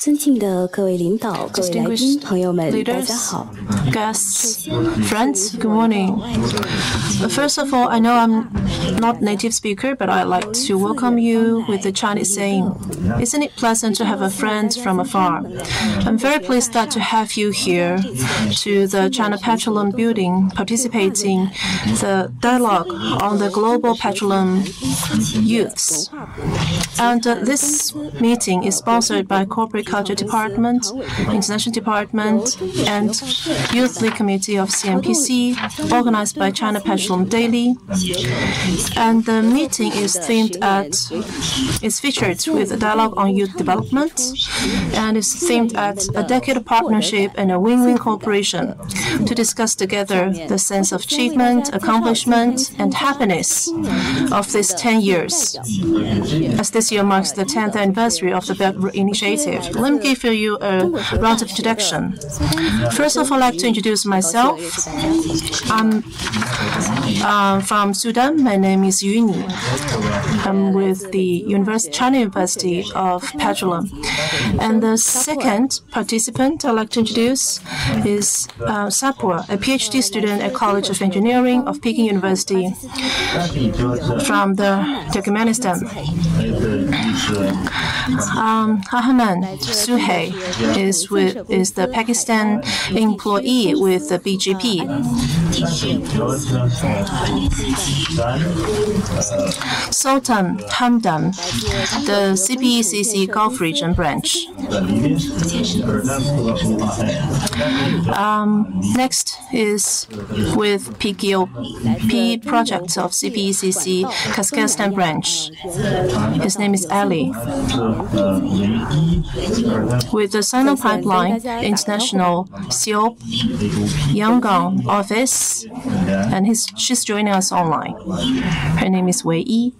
尊敬的各位领导、各位来宾、朋友们，大家 Leaders, 好。 guests, friends, good morning. First of all, I know I'm not native speaker, but I'd like to welcome you with the Chinese saying, "Isn't it pleasant to have a friend from afar?" I'm very pleased that to have you here to the China Petroleum building, participating the dialogue on the global petroleum youths. And this meeting is sponsored by Corporate Culture Department, International Department, and Youth League Committee of CNPC, organized by China Petroleum Daily. And the meeting is featured with a dialogue on youth development, and is themed at a decade of partnership and a win-win cooperation to discuss together the sense of achievement, accomplishment, and happiness of these 10 years. As this year marks the 10th anniversary of the Belt Road Initiative, let me give you a round of introduction. First of all, I'd like to introduce myself. I'm from Sudan. My name is Yuni. I'm with the China University of Petroleum. And the second participant I'd like to introduce is Sapur, a PhD student at College of Engineering of Peking University from Turkmenistan. Ahmed Suhey is the Pakistan employee with the BGP. Sultan Hamdan, the CPECC Gulf Region branch. Next is with PKOP project of CPECC Kazakhstan branch. His name is Ali. With the Sino Pipeline International SEOP Yangon office, and she's joining us online. Her name is Wei Yi.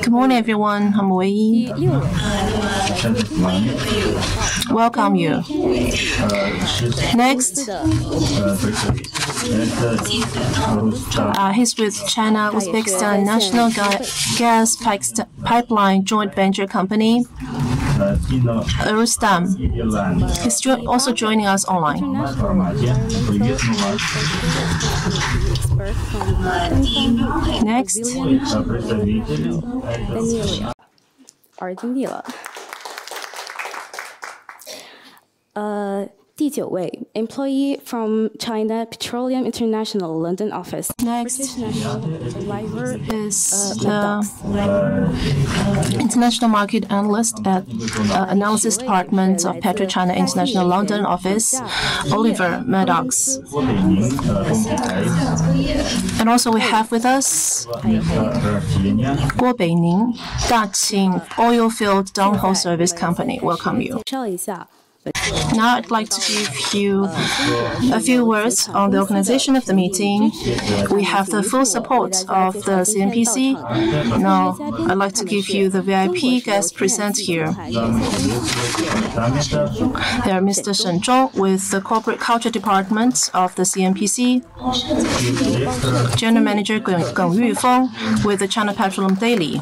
Good morning, everyone. I'm Wei Yi. Welcome you. Next, he's with China Uzbekistan National Gas Pipeline Joint Venture Company, Rustam. He's also joining us online. Next. 耳经历了。第9位 employee from China Petroleum International London office. Next is the international market analyst at analysis department of PetroChina International London office, Oliver Maddox. And also we have with us Guo Beining, Daqing Oilfield Downhole Service Company. Welcome you. Now I'd like to give you a few words on the organization of the meeting. We have the full support of the CNPC. Now I'd like to give you the VIP guest present here. They are Mr. Shen Zhong with the Corporate Culture Department of the CNPC, General Manager Geng Yufeng with the China Petroleum Daily,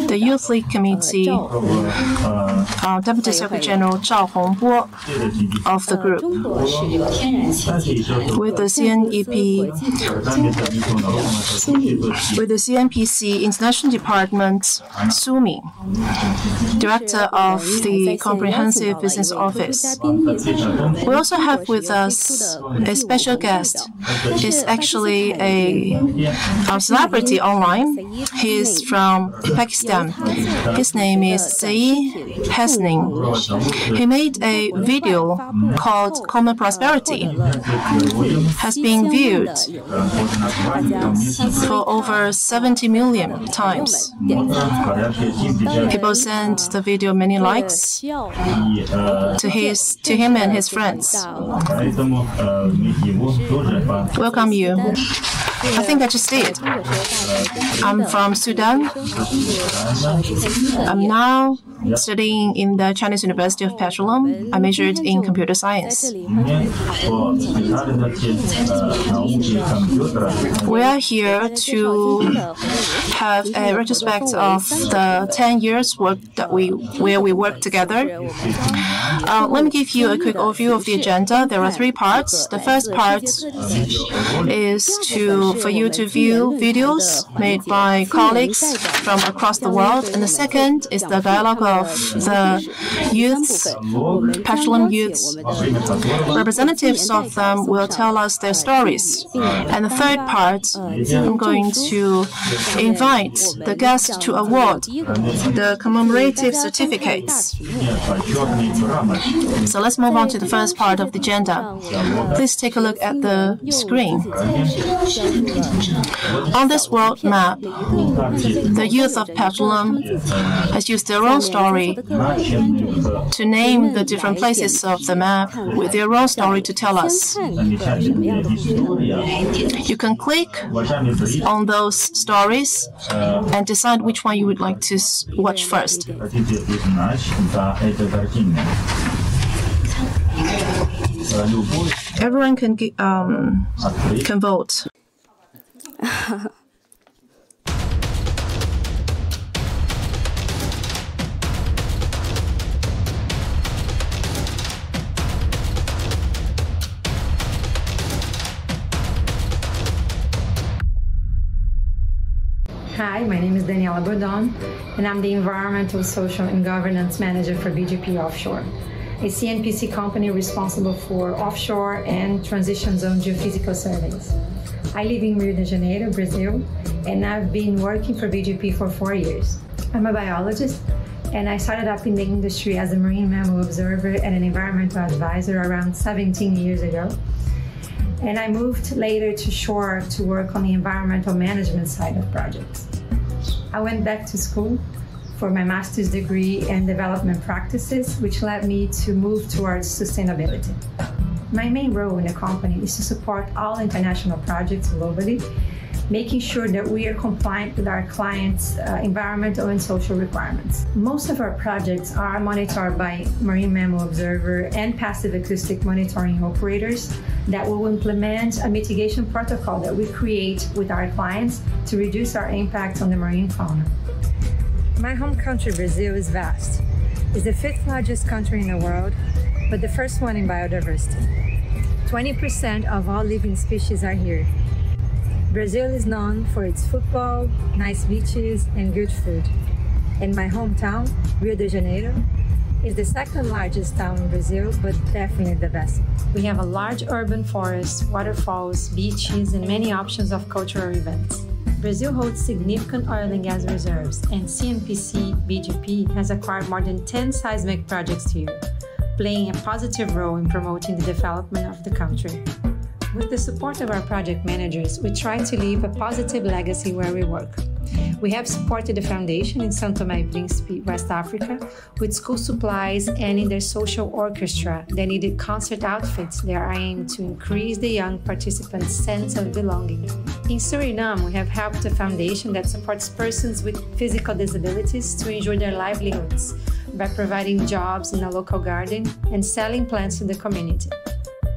the Youth League Committee, Deputy Secretary General Zhao Hongbo of the group, with the CNPC International Department, Sumi, Director of the Comprehensive Business Office. We also have with us a special guest. He's actually a celebrity online. He's from Pakistan. His name is Saeed Hasning. He made a video called Common Prosperity. Has been viewed for over 70 million times. People sent the video many likes to him and his friends. Welcome you. I think I just did. I'm from Sudan. I'm now Studying in the Chinese University of Petroleum, I majored in computer science. We are here to have a retrospect of the 10 years where we worked together. Let me give you a quick overview of the agenda. There are 3 parts. The first part is for you to view videos made by colleagues from across the world, and the second is the dialogue of the youths, Petroleum youths. Representatives of them will tell us their stories. And the third part, I'm going to invite the guests to award the commemorative certificates. So let's move on to the first part of the agenda. Please take a look at the screen. On this world map, the youth of Petroleum has used their own story to name the different places of the map with their own story to tell us. You can click on those stories and decide which one you would like to watch first. Everyone can vote. Hi, my name is Daniela Bodon, and I'm the Environmental, Social, and Governance Manager for BGP Offshore, a CNPC company responsible for offshore and transition zone geophysical surveys. I live in Rio de Janeiro, Brazil, and I've been working for BGP for 4 years. I'm a biologist, and I started up in the industry as a marine mammal observer and an environmental advisor around 17 years ago. And I moved later to shore to work on the environmental management side of projects. I went back to school for my master's degree in development practices, which led me to move towards sustainability. My main role in the company is to support all international projects globally, making sure that we are compliant with our clients' environmental and social requirements. Most of our projects are monitored by marine mammal observer and passive acoustic monitoring operators that will implement a mitigation protocol that we create with our clients to reduce our impact on the marine fauna. My home country, Brazil, is vast. It's the 5th largest country in the world, but the first one in biodiversity. 20% of all living species are here. Brazil is known for its football, nice beaches, and good food. And my hometown, Rio de Janeiro, is the 2nd largest town in Brazil, but definitely the best. We have a large urban forest, waterfalls, beaches, and many options of cultural events. Brazil holds significant oil and gas reserves, and CNPC BGP has acquired more than 10 seismic projects here, playing a positive role in promoting the development of the country. With the support of our project managers, we try to leave a positive legacy where we work. We have supported the foundation in São Tomé e Príncipe, West Africa, with school supplies and in their social orchestra that needed concert outfits that are aimed to increase the young participants' sense of belonging. In Suriname, we have helped a foundation that supports persons with physical disabilities to enjoy their livelihoods by providing jobs in a local garden and selling plants to the community.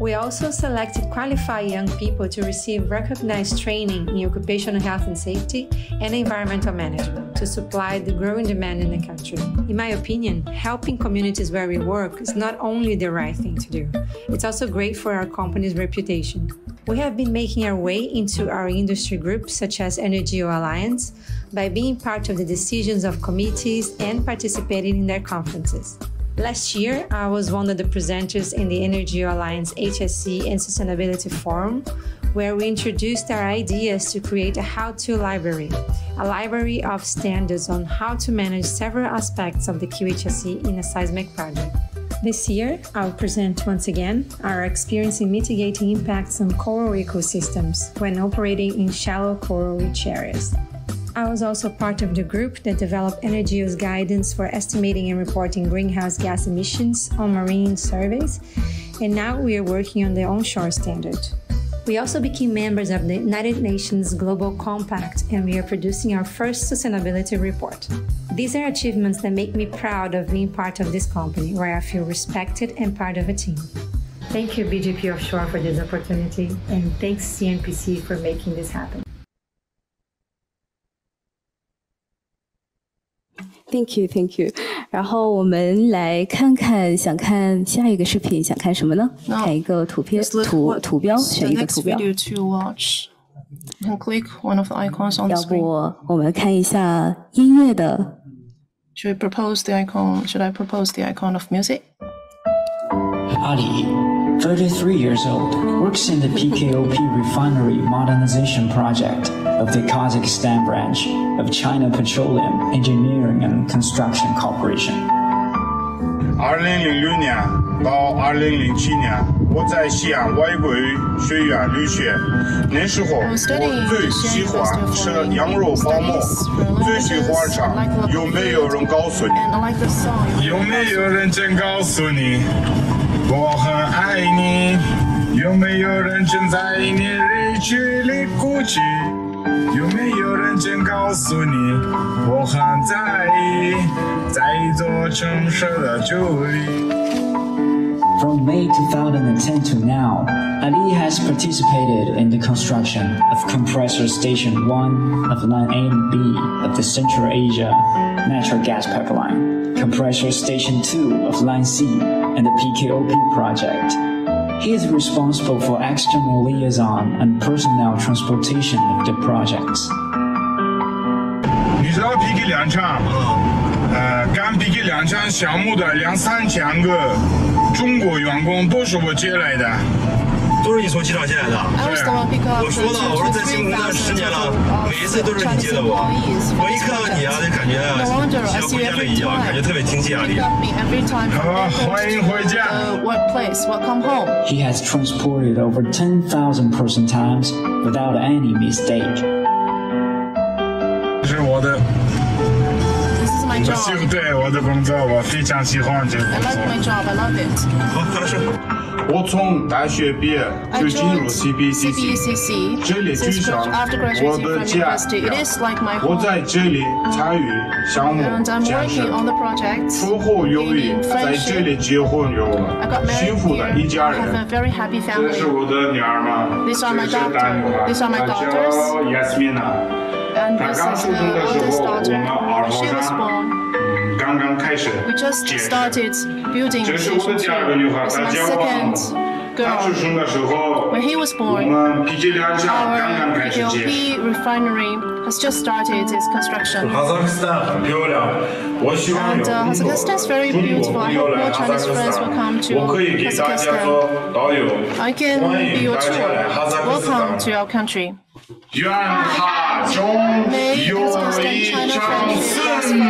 We also selected qualified young people to receive recognized training in occupational health and safety and environmental management to supply the growing demand in the country. In my opinion, helping communities where we work is not only the right thing to do, it's also great for our company's reputation. We have been making our way into our industry groups such as Energy Alliance by being part of the decisions of committees and participating in their conferences. Last year, I was one of the presenters in the Energy Alliance HSC and Sustainability Forum, where we introduced our ideas to create a how-to library, a library of standards on how to manage several aspects of the QHSE in a seismic project. This year, I'll present once again our experience in mitigating impacts on coral ecosystems when operating in shallow coral rich areas. I was also part of the group that developed Energio's guidance for estimating and reporting greenhouse gas emissions on marine surveys, and now we are working on the onshore standard. We also became members of the United Nations Global Compact, and we are producing our first sustainability report. These are achievements that make me proud of being part of this company, where I feel respected and part of a team. Thank you, BGP Offshore, for this opportunity, and thanks CNPC for making this happen. Thank you, thank you. 然后我们来看看，想看下一个视频，想看什么呢？看一个图片，图标，选一个图标。You can click one of the icons on the screen. 要不我们看一下音乐的。Should I propose the icon of music? Ali, 33 years old, works in the PKOP refinery modernization project of the Kazakhstan branch of China Petroleum Engineering and Construction Corporation. 2006年到2007年，我在西安外国语学院留学。那时候我最喜欢吃羊肉泡馍，最喜欢唱《有没有人告诉你》。有没有人真告诉你，我很爱你？有没有人真在你日记里哭泣？有没有人真告诉你，我很在意，在一座城市的距离。From May 2010 to now, Ali has participated in the construction of Compressor Station 1 of Line A and B of the Central Asia Natural Gas Pipeline, Compressor Station 2 of Line C and the PKOP project. He is responsible for external liaison and personnel transportation of the projects. 你知道 PK 两场，干 PK 两场项目的2-3千个中国员工都是我接来的。都是你从机场接来的。我说了，我说在新公司10年了，每一次都是你接的我。我一看到你啊，就感觉像回家了一样，感觉特别亲切啊！你。欢迎回家。He has transported over 10,000 person times without any mistake. 这是我的。对我的工作，我非常喜欢这个工作。我从大学毕业就进入 CNPC， 这里就像我的家一样。我在这里参与项目建设，出乎意料，在这里结婚有了幸福的一家人。这是我的女儿吗？这是大女孩，她叫 Yasmina。她刚出生的时候，我们耳朵上。刚刚开始建设，这是我的第二个女孩，她叫王。她出生的时候，我们 PG 两厂刚刚开始建设。哈萨克斯坦很漂亮，我希望有更多中国朋友来哈萨克斯坦，我可以给大家做导游，欢迎大家来哈萨克斯坦。愿哈中有一场胜。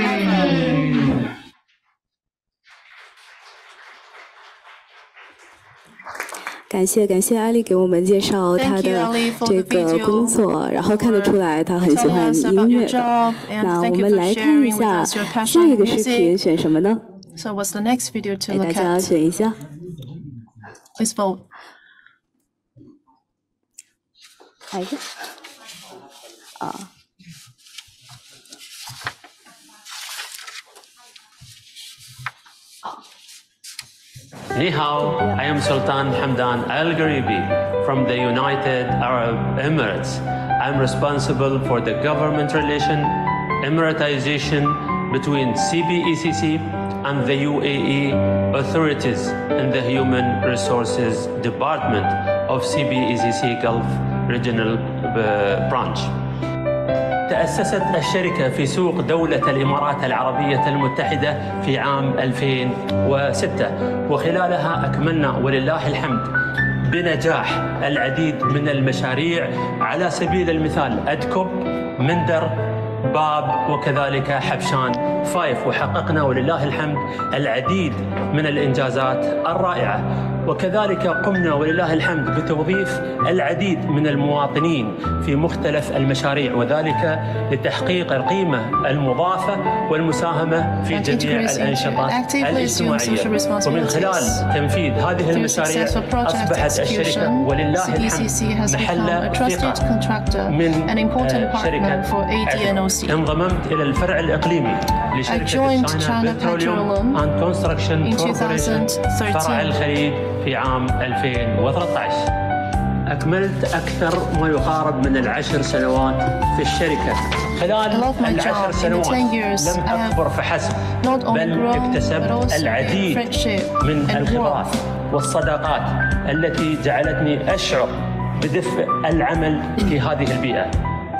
感谢阿丽给我们介绍她的这个工作，然后看得出来她很喜欢音乐的。那我们来看一下下一个视频选什么呢？给大家选一下。Please vote. 哪一个？啊。Ni hao, I am Sultan Hamdan Al Gharibi from the United Arab Emirates. I'm responsible for the government relation, Emiratization between CPECC and the UAE authorities in the Human Resources Department of CPECC Gulf Regional Branch. تأسست الشركة في سوق دولة الإمارات العربية المتحدة في عام 2006 وخلالها أكملنا ولله الحمد بنجاح العديد من المشاريع على سبيل المثال أدكب، مندر، باب وكذلك حبشان فايف، وحققنا ولله الحمد العديد من الإنجازات الرائعة. وكذلك قمنا ولله الحمد بتوظيف العديد من المواطنين في مختلف المشاريع، وذلك لتحقيق القيمة المضافة والمساهمة في جميع الأنشطة الاجتماعية. ومن خلال تنفيذ هذه المشاريع أصبحت الشركة ولله الحمد محل ثقة من شركة ADNOC. انضممت إلى الفرع الإقليمي لشركة China Petroleum and Construction Corporation فرع الخليج في عام 2013. أكملت أكثر ما يقارب من 10 سنوات في الشركة. خلال 10 سنوات لم أكبر فحسب، بل اكتسبت العديد من الخبرات والصداقات التي جعلتني أشعر بدفء العمل في هذه البيئة.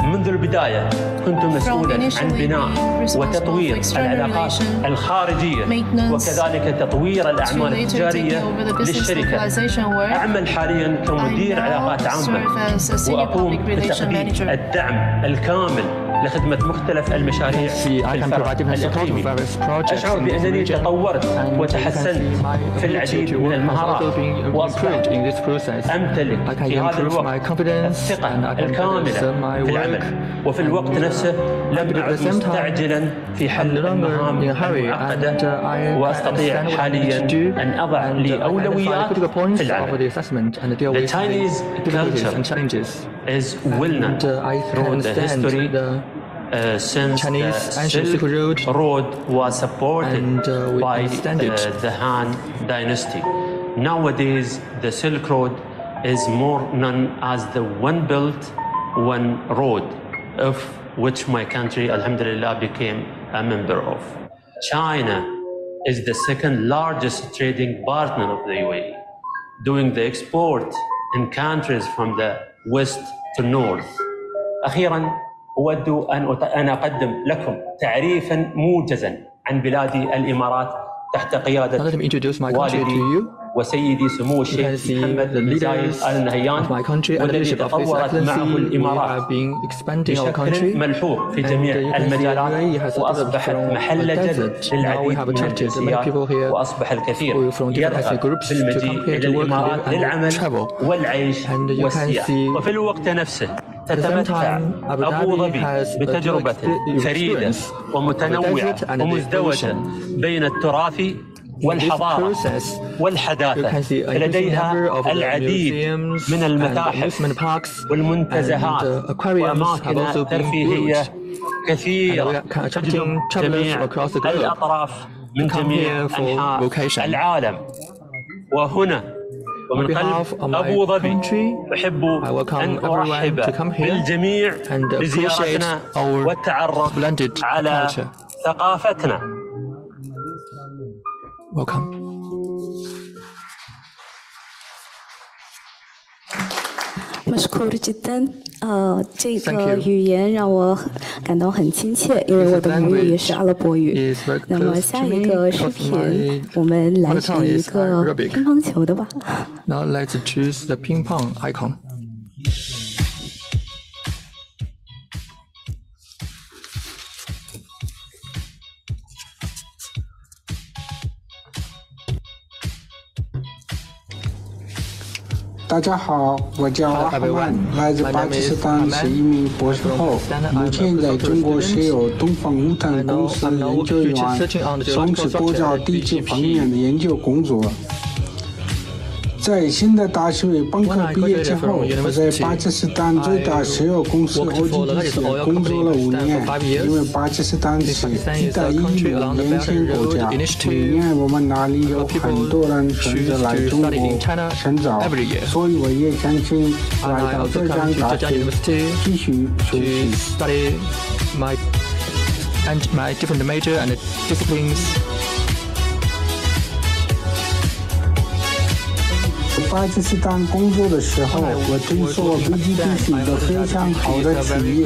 منذ البداية كنت مسؤولا عن بناء وتطوير العلاقات الخارجية وكذلك تطوير الأعمال التجارية للشركة. أعمل حاليا كمدير علاقات عامة وأقوم بتقديم الدعم الكامل لخدمة مختلف المشاريع في الفرع الإقليمي. أشعر بأنني تطورت وتحسنت في العديد من المهارات، وأصبحت أمتلك في هذا الوقت الثقة الكاملة في العمل، وفي الوقت نفسه لم أعد مستعجلا في حل المهام المعقدة، وأستطيع حاليا أن أضع لي أولويات في العمل. The Chinese culture is well known through the history since the Silk Road was supported by the Han Dynasty. Nowadays, the Silk Road is more known as the One Belt, One Road, of which my country, alhamdulillah, became a member of. China is the second largest trading partner of the UAE, doing the export in countries from the west to north. أخيراً أود أن أقدم لكم تعريفاً موجزاً عن بلادي الإمارات تحت قيادة والدي وسيدي سمو الشيخ محمد بن زايد آل نهيان، والذي تطورت معه الإمارات بشكل ملحوظ في جميع المجالات، وأصبحت محل جذب للعديد من الجنسيات، وأصبح الكثير يرغب في المجيء إلى الإمارات للعمل والعيش والسياحة. وفي الوقت نفسه تتمتع أبو ظبي بتجربة فريدة ومتنوعة ومزدوجة بين التراث والحضارة والحداثة. لديها العديد من المتاحف والمنتزهات وأماكن ترفيهية كثيرة تجذب جميع الأطراف من جميع أنحاء العالم. وهنا ومن قلب أبو ظبي أحب أن أرحب بالجميع بزيارتنا والتعرف على ثقافتنا. Welcome. 这个语言让我感到很亲切，因为我的母语也是阿拉伯语。那么下一个视频，我们来选一个乒乓球的吧。Now let's choose the ping pong icon. Hello, 大家好，我叫阿哈曼，来自巴基斯坦，是一名博士后，目前在中国设有东方乌坦公司研究员，从事国家地质方面的研究工作。在新的大学本科毕业之后，我在巴基斯坦最大石油公司 OGDC 工作了5年，因为巴基斯坦是一带一路沿线国家，每年我们那里有很多人选择来中国深造，所以我也想请来到浙江大学继续学习。My different major and disciplines. 巴基斯坦工作的时候，我听说 BGP 是一个非常好的企业，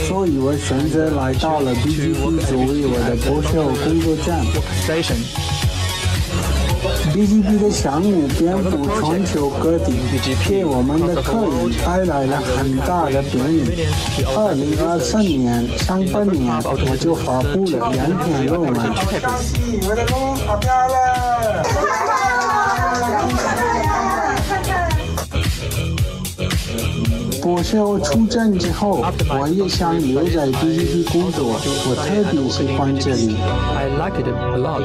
所以我选择来到了 BGP 作为我的博士后工作站。BGP 的项目遍布全球各地，给我们的客人带来了很大的便利。2023年上半年，我就发布了2篇论文。我的论文发表了。博士后出站之后，我也想留在 BGP 工作，我特别喜欢这里。I like it a lot.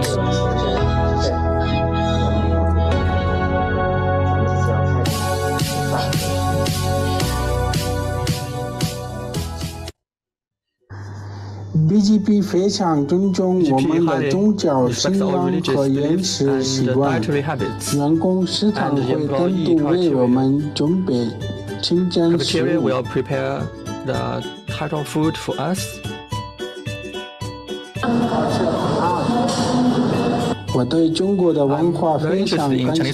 BGP 非常尊重我们的宗教信仰和饮食习惯，员工食堂会单独为我们准备清真食物。will prepare the title food for us. 我对中国的文化非常感兴趣。意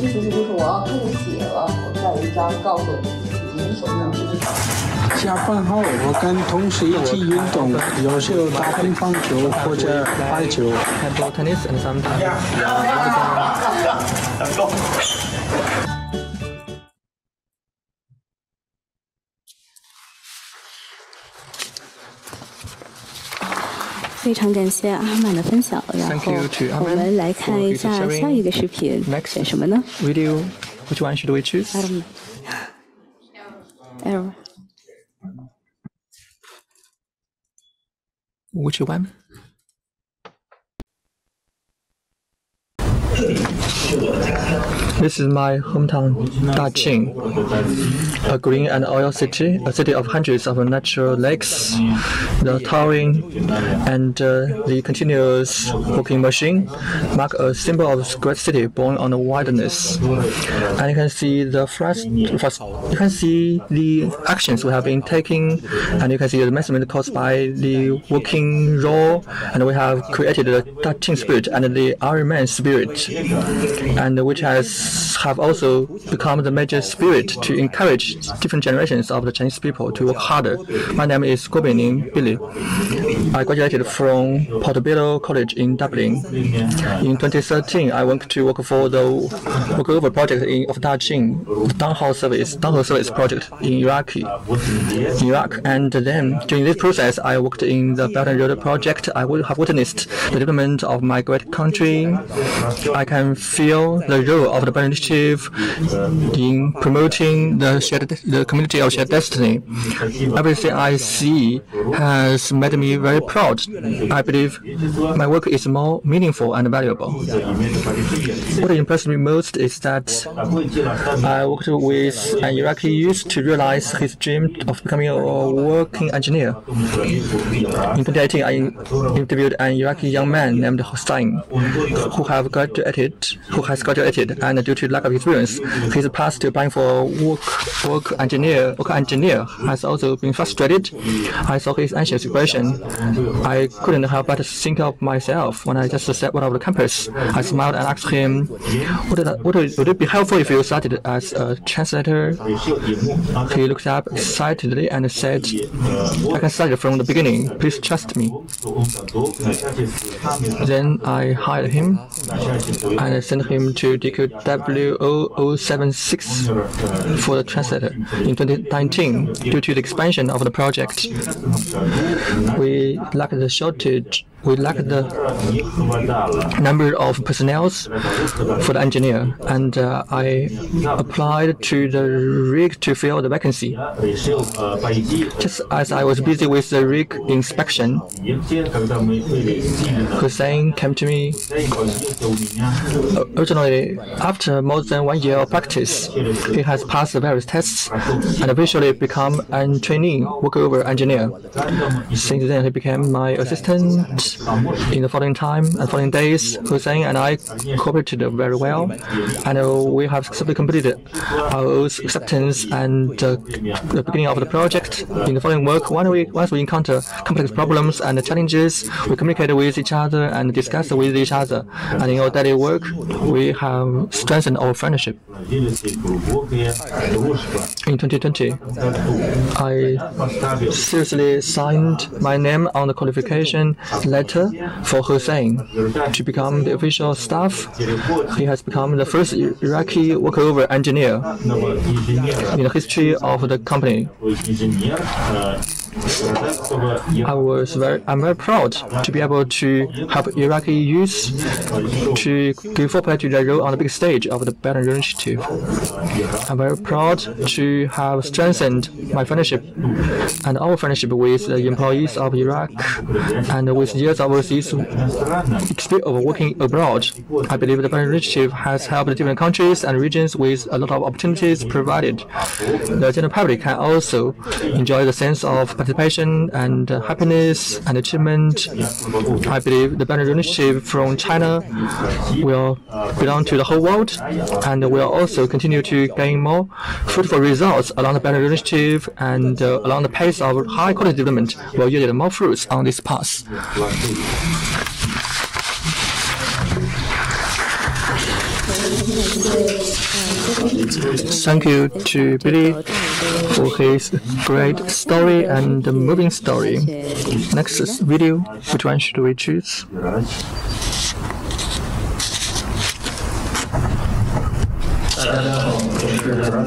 思就是我要开始写了，我带了一张告诉你手上是下班后，我跟同事一起运动，有时候打乒乓球或者排球。非常感谢阿曼的分享，然后我们来看一下下一个视频，选什么呢 ？Video, which one should we choose? Error. Which one? This is my hometown, Daqing, a green and oil city, a city of hundreds of natural lakes, the towering and the continuous walking machine mark a symbol of great city born on the wilderness. And you can see the you can see the actions we have been taking, and you can see the measurement caused by the walking role, and we have created the Daqing spirit and the Iron Man spirit, and which have also become the major spirit to encourage different generations of the Chinese people to work harder. My name is Guobingning Billy. I graduated from Portobello College in Dublin. In 2013, I went to work for the workover project of Daqing, downhole service project in Iraq. And then during this process, I worked in the Belt and Road project. I would have witnessed the development of my great country. I can feel the role of the Belt Initiative in promoting the community of shared destiny. Everything I see has made me very proud. I believe my work is more meaningful and valuable. What impressed me most is that I worked with an Iraqi youth to realize his dream of becoming a working engineer. In 2018, I interviewed an Iraqi young man named Hossein, who has graduated, and due to lack of experience, his path to applying for work engineer has also been frustrated. I saw his anxious expression. I couldn't help but think of myself when I just stepped out of the campus. I smiled and asked him, would it be helpful if you started as a translator? He looked up excitedly and said, I can start from the beginning. Please trust me. Then I hired him and sent him to DQW0076 for the translator. In 2019, due to the expansion of the project, we lacked the shortage. We lacked the number of personnel for the engineer, and I applied to the rig to fill the vacancy. Just as I was busy with the rig inspection, Hussein came to me. Originally, after more than 1 year of practice, he has passed various tests and officially become a trainee workover engineer. Since then, he became my assistant. In the following days, Hussein and I cooperated very well, and we have successfully completed our acceptance and the beginning of the project. In the following work, once we encounter complex problems and challenges, we communicate with each other and discuss with each other. And in our daily work, we have strengthened our friendship. In 2020, I seriously signed my name on the qualification letter letter for Hussein to become the official staff. He has become the first Iraqi walkover engineer in the history of the company. I'm very proud to be able to help Iraqi youth to give full play to their role on the big stage of the Belt and Road Initiative. I'm very proud to have strengthened my friendship and our friendship with the employees of Iraq, and with years of overseas experience of working abroad. I believe the Belt and Road Initiative has helped different countries and regions with a lot of opportunities provided. The general public can also enjoy the sense of participation and happiness and achievement. I believe the Belt and Road Initiative from China will belong to the whole world, and will also continue to gain more fruitful results along the Belt and Road Initiative, and along the pace of high quality development will yield more fruits on this path. Thank you to Billy for his great story and moving story. Next video, which one should we choose?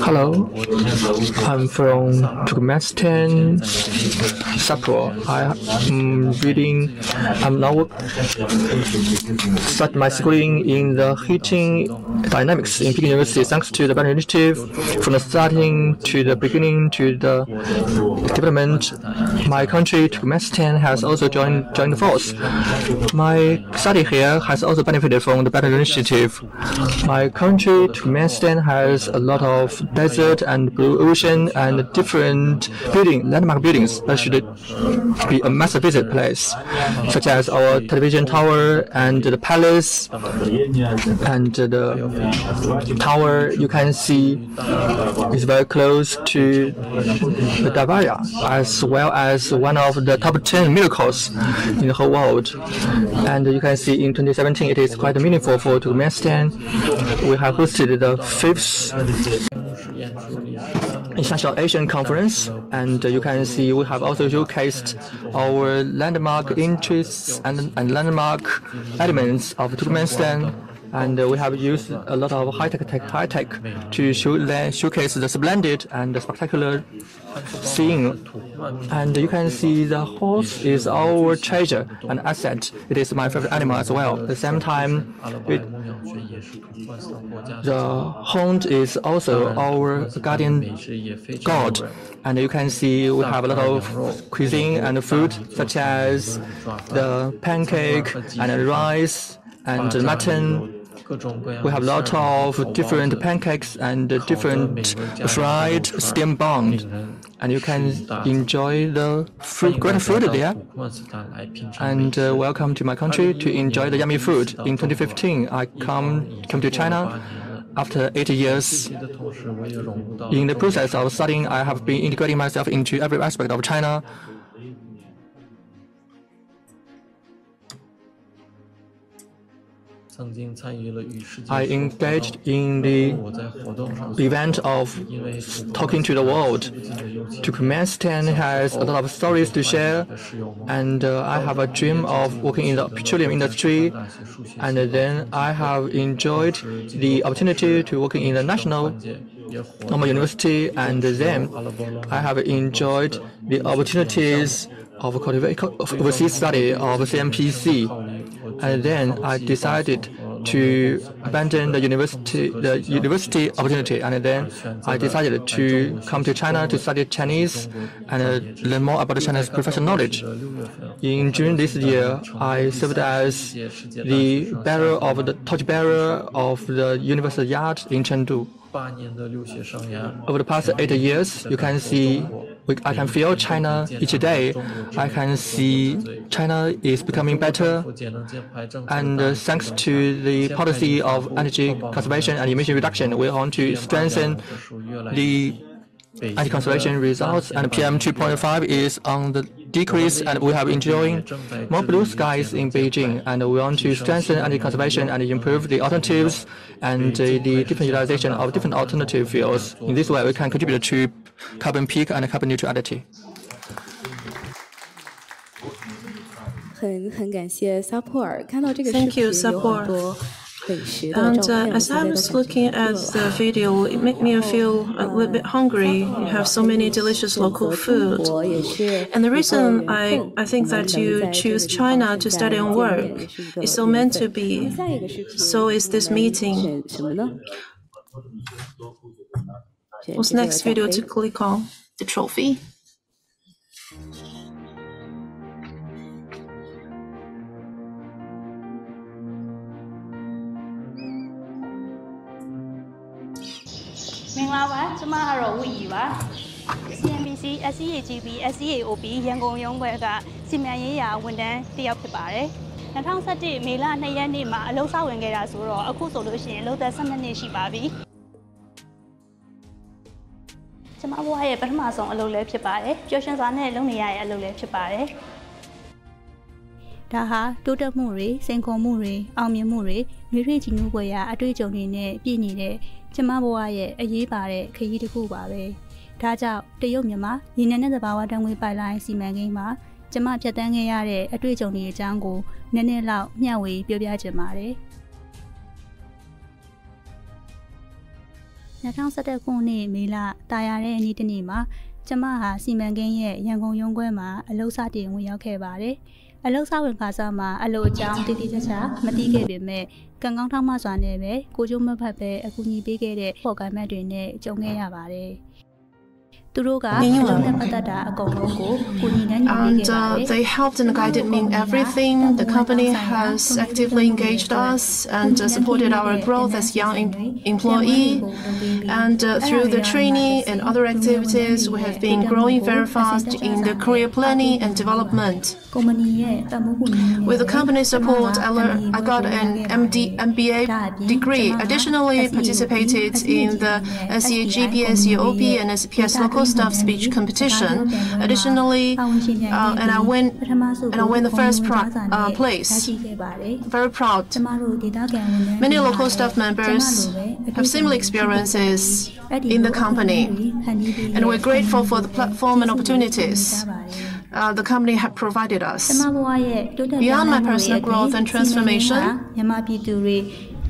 Hello, I'm from Turkmenistan, Sapporo. I'm now start my schooling in the heating dynamics in Peking University, thanks to the Belt Initiative. From the starting to the beginning to the development, my country, Turkmenistan, has also joined the force. My study here has also benefited from the Belt Initiative. My country, Turkmenistan, has a lot of desert and blue ocean and different landmark buildings that should be a must visit place, such as our television tower and the palace, and the tower you can see is very close to the Davaya, as well as one of the top 10 miracles in the whole world. And you can see in 2017 it is quite meaningful for Turkmenistan. We have hosted the 5th Central Asian Conference, and you can see we have also showcased our landmark interests and landmark elements of Turkmenistan, and we have used a lot of high-tech to showcase the splendid and the spectacular scene. And you can see the horse is our treasure and asset. It is my favorite animal as well. At the same time, the hound is also our guardian god. And you can see we have a lot of cuisine and food, such as the pancake and rice and mutton. We have a lot of different pancakes and different fried steam bun, and you can enjoy the great food there. And welcome to my country to enjoy the yummy food. In 2015, I come to China after 8 years. In the process of studying, I have been integrating myself into every aspect of China. I engaged in the event of talking to the world. Turkmenistan has a lot of stories to share, and I have a dream of working in the petroleum industry, and then I have enjoyed the opportunity to working in the national normal university, and then I have enjoyed the opportunities of overseas study of CNPC, and then I decided to abandon the university opportunity, and then I decided to come to China to study Chinese and learn more about China's professional knowledge. In June this year, I served as the torchbearer of the University Yard in Chengdu. Over the past 8 years, you can see I can feel China each day. I can see China is becoming better, and thanks to the policy of energy conservation and emission reduction, we want to strengthen the anti-conservation results, and PM 2.5 is on the decrease, and we have enjoying more blue skies in Beijing, and we want to strengthen anti-conservation and improve the alternatives and the different utilization of different alternative fuels. In this way, we can contribute to carbon peak and carbon neutrality. 很感谢撒普尔，看到这个视频有很多。And as I was looking at the video, it made me feel a little bit hungry. You have so many delicious local food. And the reason I think that you choose China to study and work is so meant to be. So is this meeting. What's next video to click on? The trophy. CNPC SEAGB SEAOB ရန်ကုန်ရုံးဘက်ကစီမံရေးရာဝန်ထမ်းတစ်ယောက်ဖြစ်ပါတယ်။2017မေလ2ရက်နေ့မှာအလုပ်စဝင်ခဲ့တာဆိုတော့အခုဆိုလို့ရှိရင်အလုပ်သက်12နှစ်ရှိပါပြီ။ကျွန်မဘဝရဲ့ပထမဆုံးအလုပ်လည်းဖြစ်ပါတယ်။ပျော်ရွှင်စွာနဲ့လုပ်နေရတဲ့အလုပ်လည်းဖြစ်ပါတယ်။ဒါဟာတိုးတက်မှုတွေစိန်ခေါ်မှုတွေအောင်မြင်မှုတွေမျိုးထွေးကြည်နူးပွဲရာအတွေ့အကြုံတွေနဲ့ပြည့်နေတဲ့ကျမဘဝရဲ့အရေးပါတဲ့ခရီးတစ်ခုပါပဲ။ဒါကြောင့်တရုတ်မြန်မာရေနံနဲ့သဘာဝဓာတ်ငွေ့ပိုက်လိုင်းစီမံကိန်းမှာကျမဖြတ်တန်းခဲ့ရတဲ့အတွေ့အကြုံတွေအကြောင်းကိုနည်းနည်းလောက်မျှဝေပြောပြချင်ပါတယ်။2011ခုနှစ်မေလတာယာတဲ့နေ့တစ်နေ့မှာကျမဟာစီမံကိန်းရဲ့ရန်ကုန်ရုံးခွဲမှာအလုပ်စတင်ဝင်ရောက်ခဲ့ပါတယ်။အလုပ်စဝင်ခါစားမှာအလုပ်အကြောင်းတိတိကျကျမသိခဲ့ပေမဲ့ကံကောင်းထောက်မှစွာနဲ့ပဲကိုကျိုးမဖတ်ပဲအကူအညီပေးခဲ့တဲ့ပေါ်ကိုင်မတ်တွေနဲ့ကြုံခဲ့ရပါတယ်။ And they helped and guided me in everything. The company has actively engaged us and supported our growth as young employee. And through the training and other activities, we have been growing very fast in the career planning and development. With the company's support, I got an MBA degree. Additionally, participated in the SEAGB, SEAOB, and SPS local staff speech competition. Additionally, and I win the first place. Very proud. Many local staff members have similar experiences in the company, and we're grateful for the platform and opportunities the company had provided us. Beyond my personal growth and transformation, I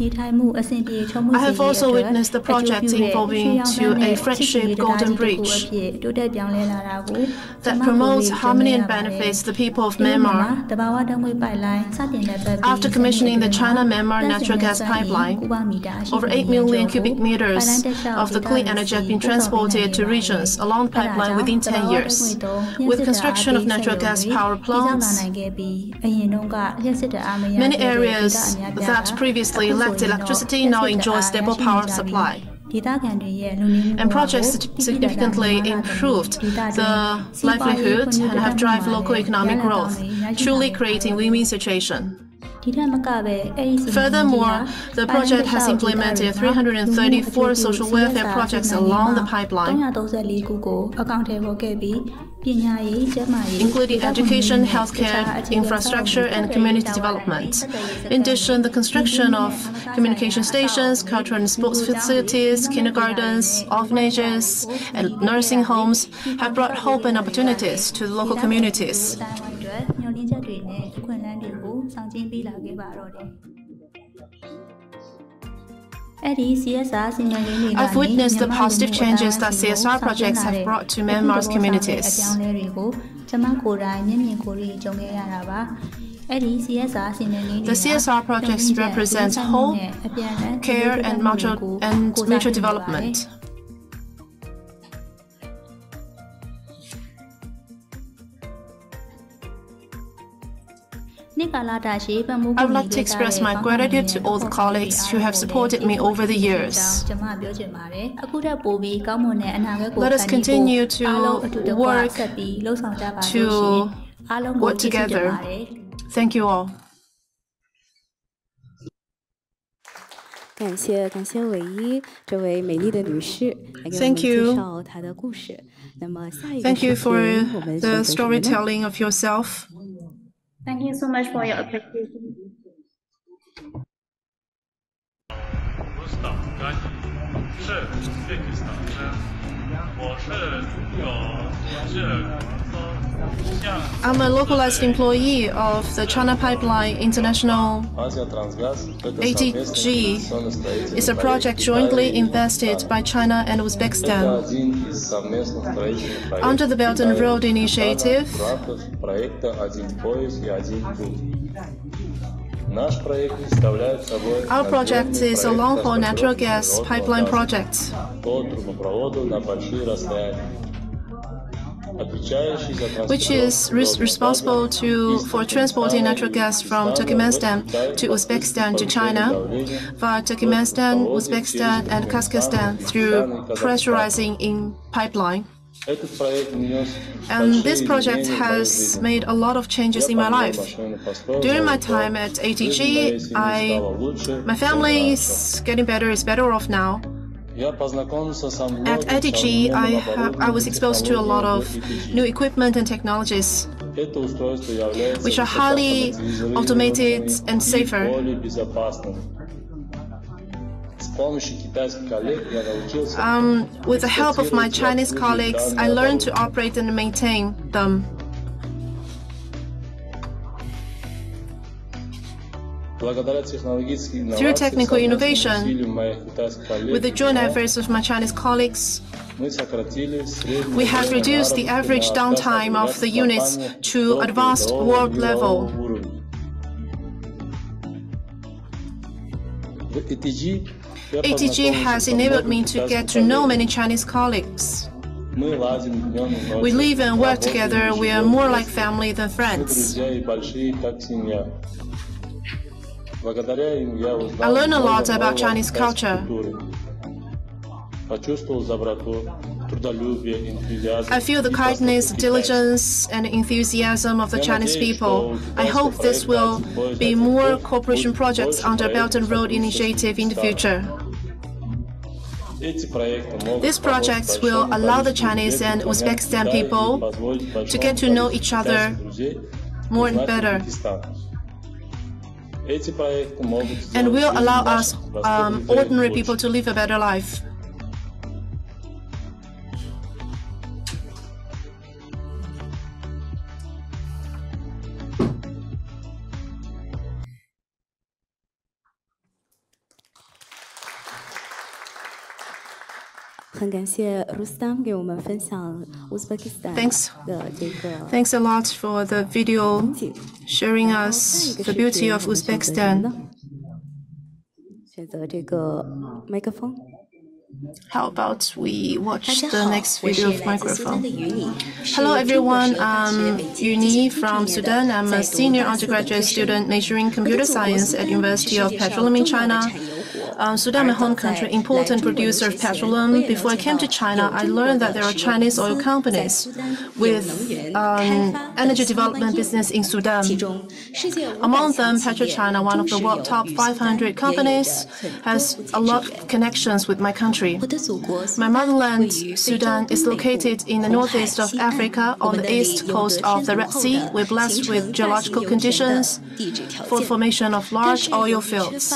have also witnessed the project evolving to a friendship golden bridge that promotes harmony and benefits the people of Myanmar. After commissioning the China-Myanmar natural gas pipeline, over 8 million cubic meters of the clean energy have been transported to regions along the pipeline within 10 years. With construction of natural gas power plants, many areas that previously lacked electricity now enjoy stable power supply. And projects significantly improved the livelihood and have driven local economic growth, truly creating win-win situation. Furthermore, the project has implemented 334 social welfare projects along the pipeline, including education, healthcare, infrastructure, and community development. In addition, the construction of communication stations, cultural and sports facilities, kindergartens, orphanages, and nursing homes have brought hope and opportunities to the local communities. I've witnessed the positive changes that CSR projects have brought to Myanmar's communities. The CSR projects represent hope, care, and mutual development. I would like to express my gratitude to all the colleagues who have supported me over the years. Let us continue to work together. Thank you all. 感谢韦一这位美丽的女士来给我们介绍她的故事。那么下一个 Thank you for the storytelling of yourself. Thank you so much for your appreciation. 我是有这个 I'm a localized employee of the China Pipeline International. ATG is a project jointly invested by China and Uzbekistan. Under the Belt and Road Initiative, our project is a long-haul natural gas pipeline project, which is responsible for transporting natural gas from Turkmenistan to Uzbekistan to China via Turkmenistan, Uzbekistan, and Kazakhstan through pressurizing in pipeline. And this project has made a lot of changes in my life. During my time at ATG, my family is getting better, is better off now. At ATG, I was exposed to a lot of new equipment and technologies, which are highly automated and safer. With the help of my Chinese colleagues, I learned to operate and maintain them. Through technical innovation, with the joint efforts of my Chinese colleagues, we have reduced the average downtime of the units to advanced world level. ATG has enabled me to get to know many Chinese colleagues. We live and work together. We are more like family than friends. I learned a lot about Chinese culture. I feel the kindness, diligence, and enthusiasm of the Chinese people. I hope this will be more cooperation projects under Belt and Road Initiative in the future. These projects will allow the Chinese and Uzbekistan people to get to know each other more and better, and will allow us ordinary people to live a better life. Thanks a lot for the video showing us the beauty of Uzbekistan. How about we watch the next video of microphone? Hello everyone, I'm Yuni from Sudan. I'm a senior undergraduate student majoring in computer science at University of Petroleum in China. Sudan, my home country, important producer of petroleum. Before I came to China, I learned that there are Chinese oil companies with energy development business in Sudan. Among them, PetroChina, one of the world top 500 companies, has a lot of connections with my country. My motherland, Sudan, is located in the northeast of Africa on the east coast of the Red Sea. We're blessed with geological conditions for the formation of large oil fields.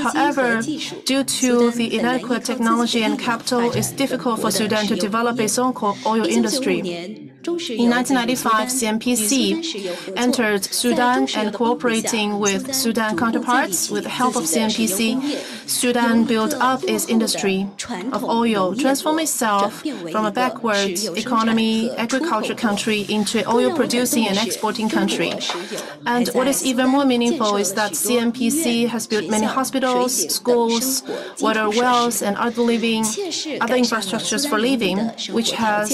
However, due to the inadequate technology and capital, it's difficult for Sudan to develop its own oil industry. In 1995, CNPC entered Sudan and cooperating with Sudan counterparts with the help of CNPC, Sudan built up its industry of oil, transforming itself from a backward economy, agriculture country into an oil-producing and exporting country. And what is even more meaningful is that CNPC has built many hospitals, schools, water wells, and other infrastructures for living, which have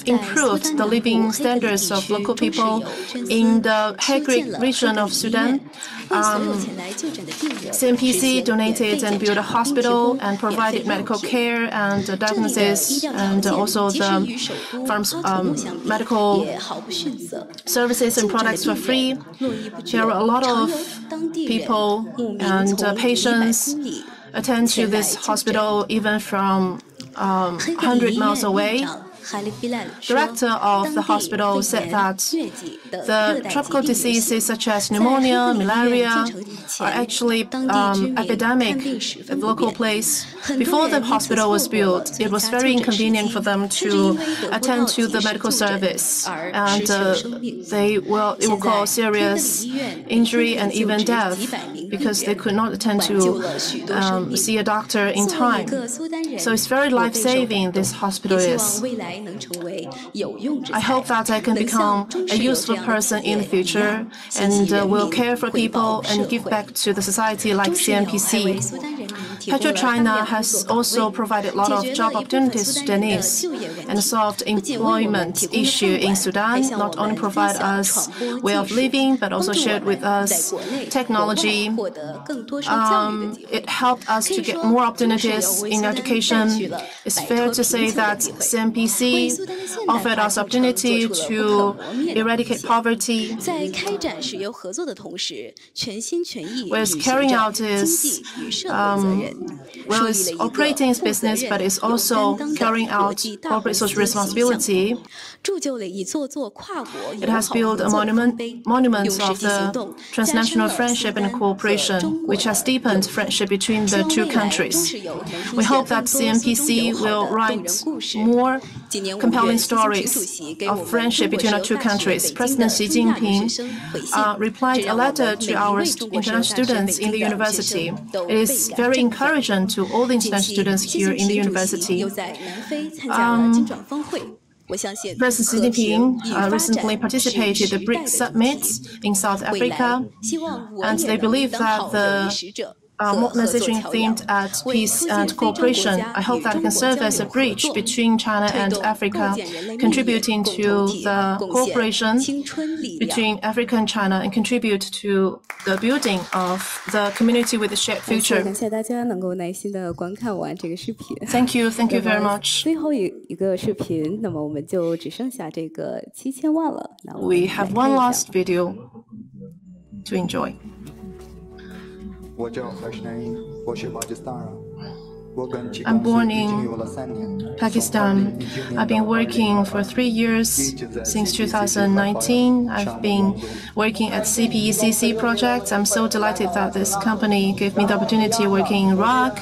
improved the living standards of local people in the Hegrig region of Sudan. CNPC donated and built a hospital and provided medical care and diagnosis, and also the medical services and products for free. There are a lot of people and patients attend to this hospital even from 100 miles away. director of the hospital said that the tropical diseases such as pneumonia, malaria are actually epidemic at the local place. Before the hospital was built, it was very inconvenient for them to attend to the medical service, and it will cause serious injury and even death because they could not attend to see a doctor in time. So it's very life-saving, this hospital is. I hope that I can become a useful person in the future and will care for people and give back to the society like CNPC. PetroChina has also provided a lot of job opportunities to Sudanese and solved employment issue in Sudan, not only provide us way of living, but also shared with us technology. It helped us to get more opportunities in education. It's fair to say that CNPC offered us opportunity to eradicate poverty. Whereas carrying out is it's operating its business, but it's also carrying out corporate social responsibility. It has built a monument of the transnational friendship and cooperation, which has deepened friendship between the two countries. We hope that CNPC will write more compelling stories of friendship between the two countries. President Xi Jinping replied a letter to our international students in the university. It is very encouraging to all the international students here in the university. President Xi Jinping recently participated in the BRICS summit in South Africa, and they believe that the messaging themed at peace and cooperation. I hope that it can serve as a bridge between China and Africa, contributing to the cooperation between Africa and China and contribute to the building of the community with a shared future. Thank you very much. We have one last video to enjoy. I'm born in Pakistan. I've been working for 3 years since 2019. I've been working at CPECC projects. I'm so delighted that this company gave me the opportunity working in Iraq.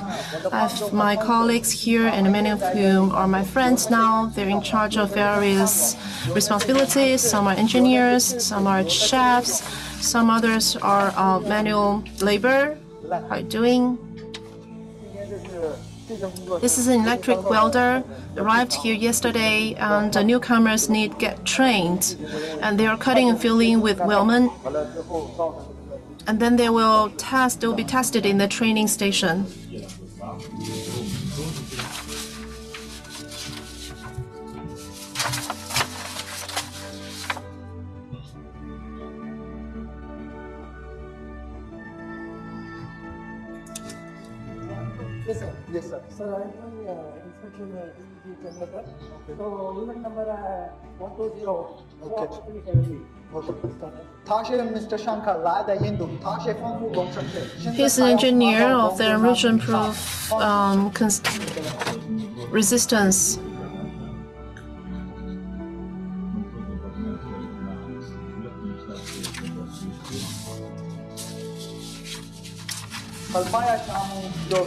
I have my colleagues here, and many of whom are my friends now. They're in charge of various responsibilities. Some are engineers, some are chefs, some others are manual labor. How are you doing? This is an electric welder, arrived here yesterday, and the newcomers need to get trained. And they are cutting and filling with weldment. And then they will be tested in the training station. Yes, sir. Sir, I'm from inspection generator. So, unit number 120. Okay. He's an engineer of the erosion-proof resistance.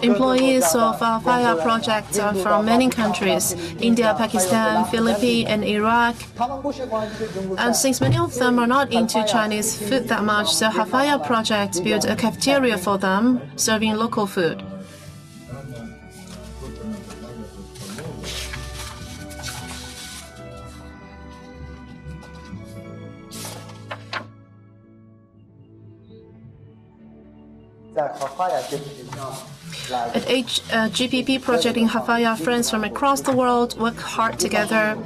Employees of our fire project are from many countries: India, Pakistan, Philippines, and Iraq. And since many of them are not into Chinese food that much, the Hafaya project built a cafeteria for them, serving local food. At GPP project in Hafaya, friends from across the world work hard together.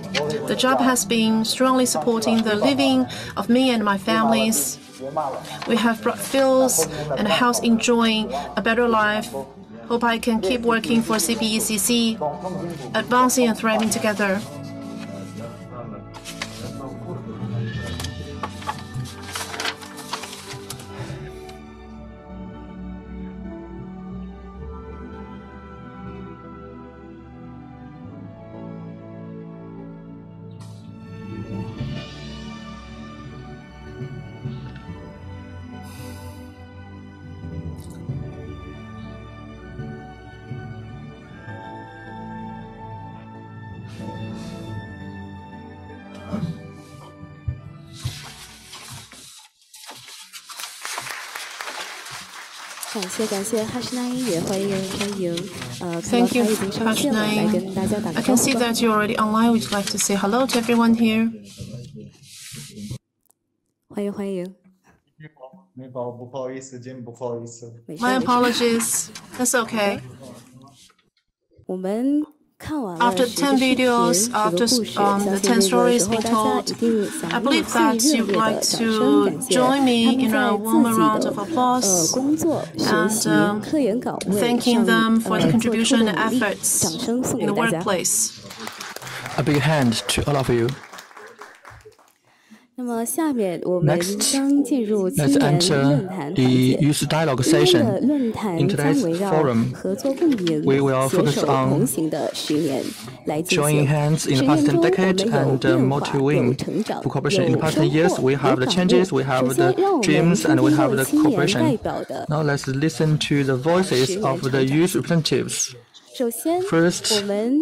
The job has been strongly supporting the living of me and my families. We have brought fields and a house enjoying a better life. Hope I can keep working for CPECC, advancing and thriving together. 感谢哈什奈也欢迎看到他已经上线了，来跟大家打个招呼吧。I can see that you're already online. Would you like to say hello to everyone here? 欢迎。没好，不好意思，真不好意思。My apologies. That's okay. 我们 After 10 videos, after the 10 stories being told, I believe that you would like to join me in a warm round of applause and thanking them for the contribution and efforts in the workplace. A big hand to all of you. 那么下面我们将进入青 Let's 年 enter 论坛环 the 节。 Youth Dialogue 今天的 session. 论坛 In 将 today's 围绕 forum, 合作共赢、 we will 携 focus 手 on 同行的10年来进 joining 行。 hands in 10 the past 10年中，我 decade 们有 and 变 more 化， to 有 win. 成长， For 有 cooperation in the past 10 years, 收获， we 有 have the 感悟。 changes, we 首 have 先， the 让我们 dreams, 听 and we 听 have 为 the 青年代 cooperation. 表的。 Now let's listen to the voices of the youth representatives. 首先， First, 我们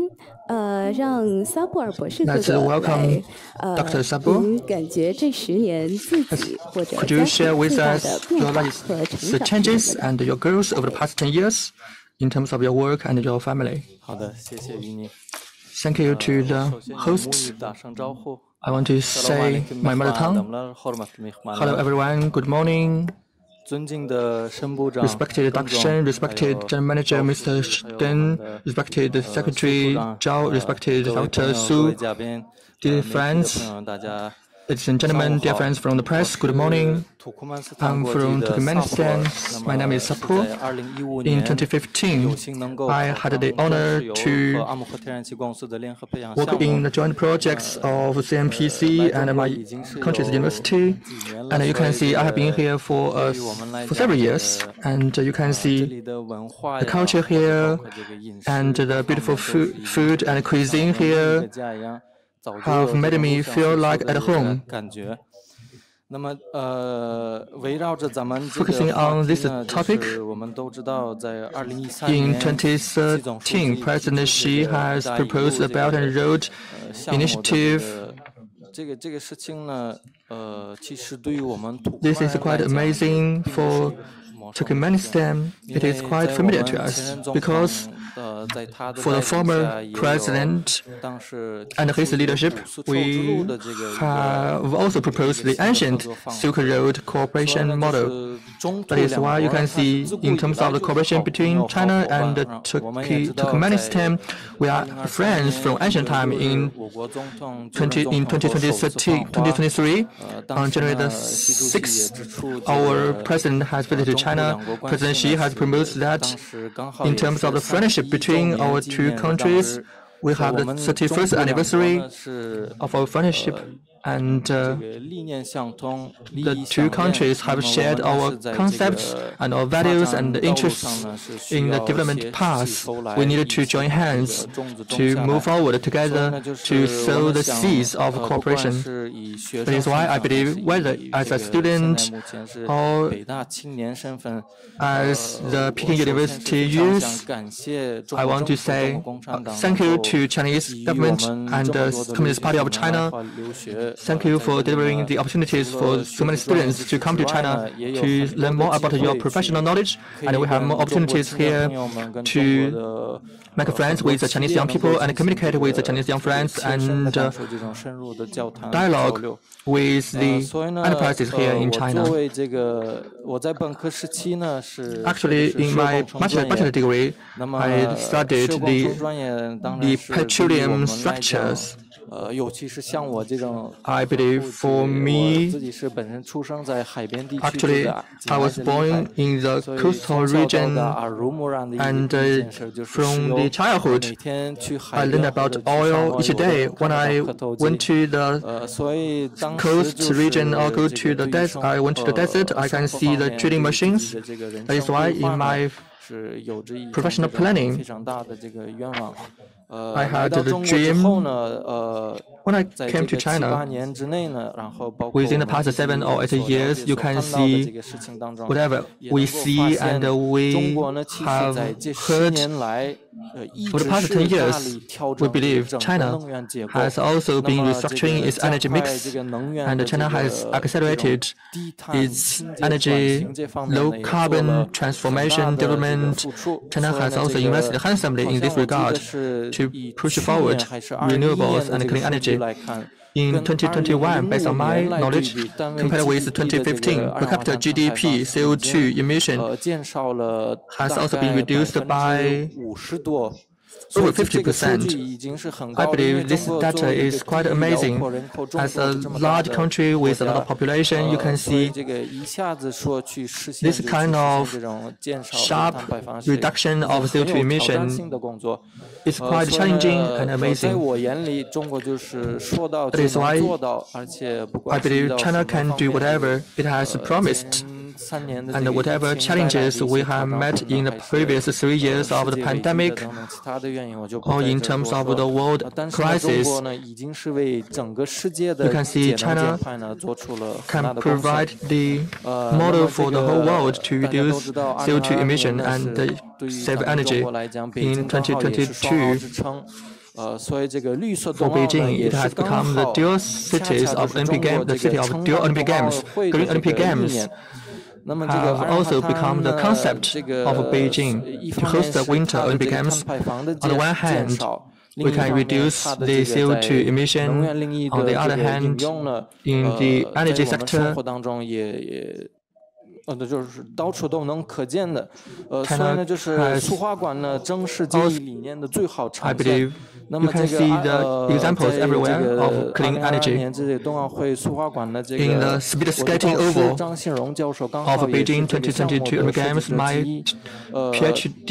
让萨布尔博士哥 let's 哥 welcome 来 Dr. Sabu. 您感觉这10年自己或者 Could you 家 share 庭 with 最大 us 的变 your 化 latest 和成 the 长是 changes 什么呢？ and your growth over the past 10 years in terms of your work and your family? 好的，谢谢于你。 Thank you to the 首先以母 hosts. 语打声招呼。 I want to say my mother tongue. Hello everyone, good morning. 尊敬的申部长、 Respected 邓 Dr. 总 Shen, respected 还有 General Manager Mr. 还有我们 Deng, 的 respected Secretary 苏部长 Zhao, respected 各位 Dr. 朋友、各 Su, 位嘉宾、 dear 媒体的 friends, 朋友，大家 ladies and gentlemen, dear friends from the press, good morning. 土库曼斯坦 I'm 国际 from 的 Turkmenistan. 萨普 My 那 name 么 is 是 Sapu. 在2015 In 年 2015, 有幸能够 I 考 had the 上 honor 中石油 to 和阿姆河天然气公司的联合培养 work 项 in 目。 the joint projects of CNPC and my country's university. And you can see I have been here for several years. And you can 这 see 里的文化 the 呀， culture 包括 here 这个饮食 and the 各 beautiful 方面都 food and 像 cuisine 我们的一 here 个家一样，早就 have 有 made 这种 me 入乡 feel 随俗 like 的 at 这个 home. 感觉。那么围绕着咱们这 Focusing 个话 on 题 this 呢，就 topic, 是我们都知道，在2013 in 年，习总书记 2013, 提 President 出 Xi 这个 has 一带一路 proposed 这 the Belt 个 and Road 项目的 initiative. 这个事情呢，其实对于我们土库 This 曼 is 人来 quite 讲， amazing 并不 for 是陌生的事情， Turkmenistan. 因 It 为 is 在 quite 我 familiar 们 to 前 us 任总 because 统在他的 for the 带领 former 下，也有 president 当时 under 提 his 出这个 leadership, 古丝绸之路 we 的这个一个 have also proposed the 新的合 ancient 作方 Silk 式。 Road 所以 cooperation 呢，就 model. 是中土 That is 两 why you 国 can 它是 see 自古 in 以 terms 来 of the 就是好 cooperation 朋友、 between 好 China 伙 and 伴。我们也知道，在 Turkmenistan, we are 2023 friends from 年 ancient time in 我国总统就任 in 总统和首次访华。 2023. 当 On 时 January 呢， the 习主席也 6th, 指出，这 our 个 president has visited 中土 China. 两国关 President 系 Xi 呢 has 是 proposed 当 that 时刚好 in 也 terms 是 of the friendship 31 周 between 年 our 纪 two 念的当 countries, 日， we 所以 have 我 the 们中 31st 土两国 anniversary 呢是 of our friendship. And 这个理念相通，利 the 益 two 相 countries 那 have 么我 shared 们呢 our 是在这 concepts 个 and our 发 values 展 and 道路 interests 上呢是需 in the 要 development 携 path. 手来 We 一 needed 起 to join 这 hands 个种子 to 种下 move 来。 forward 所以 together 呢，就 to 是我 sow 们 the 想 seeds of 不管 cooperation. 是以学 That 生 is why 身 I 份，还 believe 是 whether 以 as 这 a 个现在 student 目前是 or 北大青年身份， as the 我 Peking 首先是 University 非常想 youth, 感谢中 I 国 want 政 to 府、中 say 国共产党 thank 能 you 够 to Chinese 给予我 government 们 and 这 the 么多的留 Communist 学 Party 生 of 能来 China. 华留学。 Thank you 在 for 这里 delivering 呢， the opportunities 除 for 了 so 学 many 习专业 students 知 to 识 come 之 to 外 China 呢，也有 to 很 learn 多 more 的 about 机 your 会 professional 去 knowledge. 可以 And we have 跟 more 中国 opportunities 青年 here 朋友们、跟中国 to 的 make friends 很多 with the 企 Chinese 业 young 能够 people and 进行 communicate 这 with the 个 Chinese young friends 切身的 and 感受这种深入的交谈交 dialogue 流。 with the 所以呢， enterprises here in 我 China. 作为这个我在本科时期呢是 Actually, 学的是 in 社 my 工程专 bachelor 业。 degree, 那么 I 社 studied 工程专业当 the 然是对于我 petroleum 们来讲， structures. 尤其是像我这种 I believe 户籍 for 我 me, 自己是本身出生在海边地区 actually, 的 I was born in the 所以 coastal 从小到 region 大耳濡目染的一 and 件事就是石 from 油。 the childhood, 每天去海 I 边 learned 或 about 者去上 oil 网 each 有的 day 看 when 得 I 到磕头机。 went to the 所以当时 coast 就是 region or go 这 to 个 the 对于 desert. I went to the desert. I 生 can 活 see 方 the 面 drilling 对自己 machines. 的这个人 That is 生 why 规划 in 呢 my 是有着一种 professional 这种 planning, 非常大的这个愿望。 I 来 had 到 the 中国之后 dream. 呢， When I came to China, within the past 7 or 8 years, you can see whatever we see and we have heard. For the past 10 years, we believe China has also been restructuring its energy mix, and China has accelerated its energy low-carbon transformation development. China has also invested handsomely in this regard to push forward renewables and clean energy. In 2021, based on my knowledge, compared with 2015, per capita GDP CO2 emission has also been reduced by over 50%. I believe this data is quite amazing. As a large country with a lot of population, you can see this kind of sharp reduction of CO2 emission is quite challenging and amazing. That is why I believe China can do whatever it has promised. And whatever challenges we have met in the previous 3 years of the pandemic, or in terms of the world crisis, you can see China can provide the model for the whole world to reduce CO2 emission and save energy. In 2022, for Beijing, it has become the dual cities of Olympic Games, the city of dual Olympic Games. Green Olympic Games have also become the concept of Beijing to host the Winter Olympic Games. On the one hand, we can reduce the CO2 emission. On the other hand, in the energy sector, China has, I believe, you can see the examples everywhere of clean energy. In the speed skating oval of Beijing 2022 Olympic Games, my PhD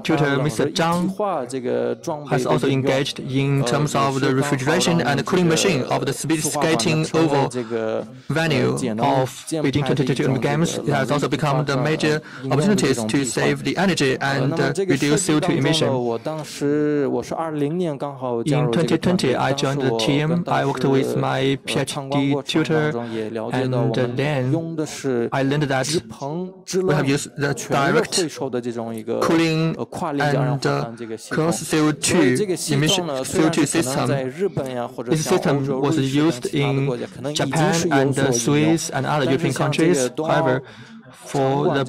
tutor, Mr. Zhang, has also engaged in terms of the refrigeration and cooling machine of the speed skating oval venue of Beijing 2022 Olympic Games. It has also become the major opportunities to save the energy and reduce CO2 emission. In 2020, I joined the team. I worked with my PhD tutor, and then I learned that we have used the direct cooling and cross CO2 emission CO2 system. This system was used in Japan and Swiss and other European countries. However, for the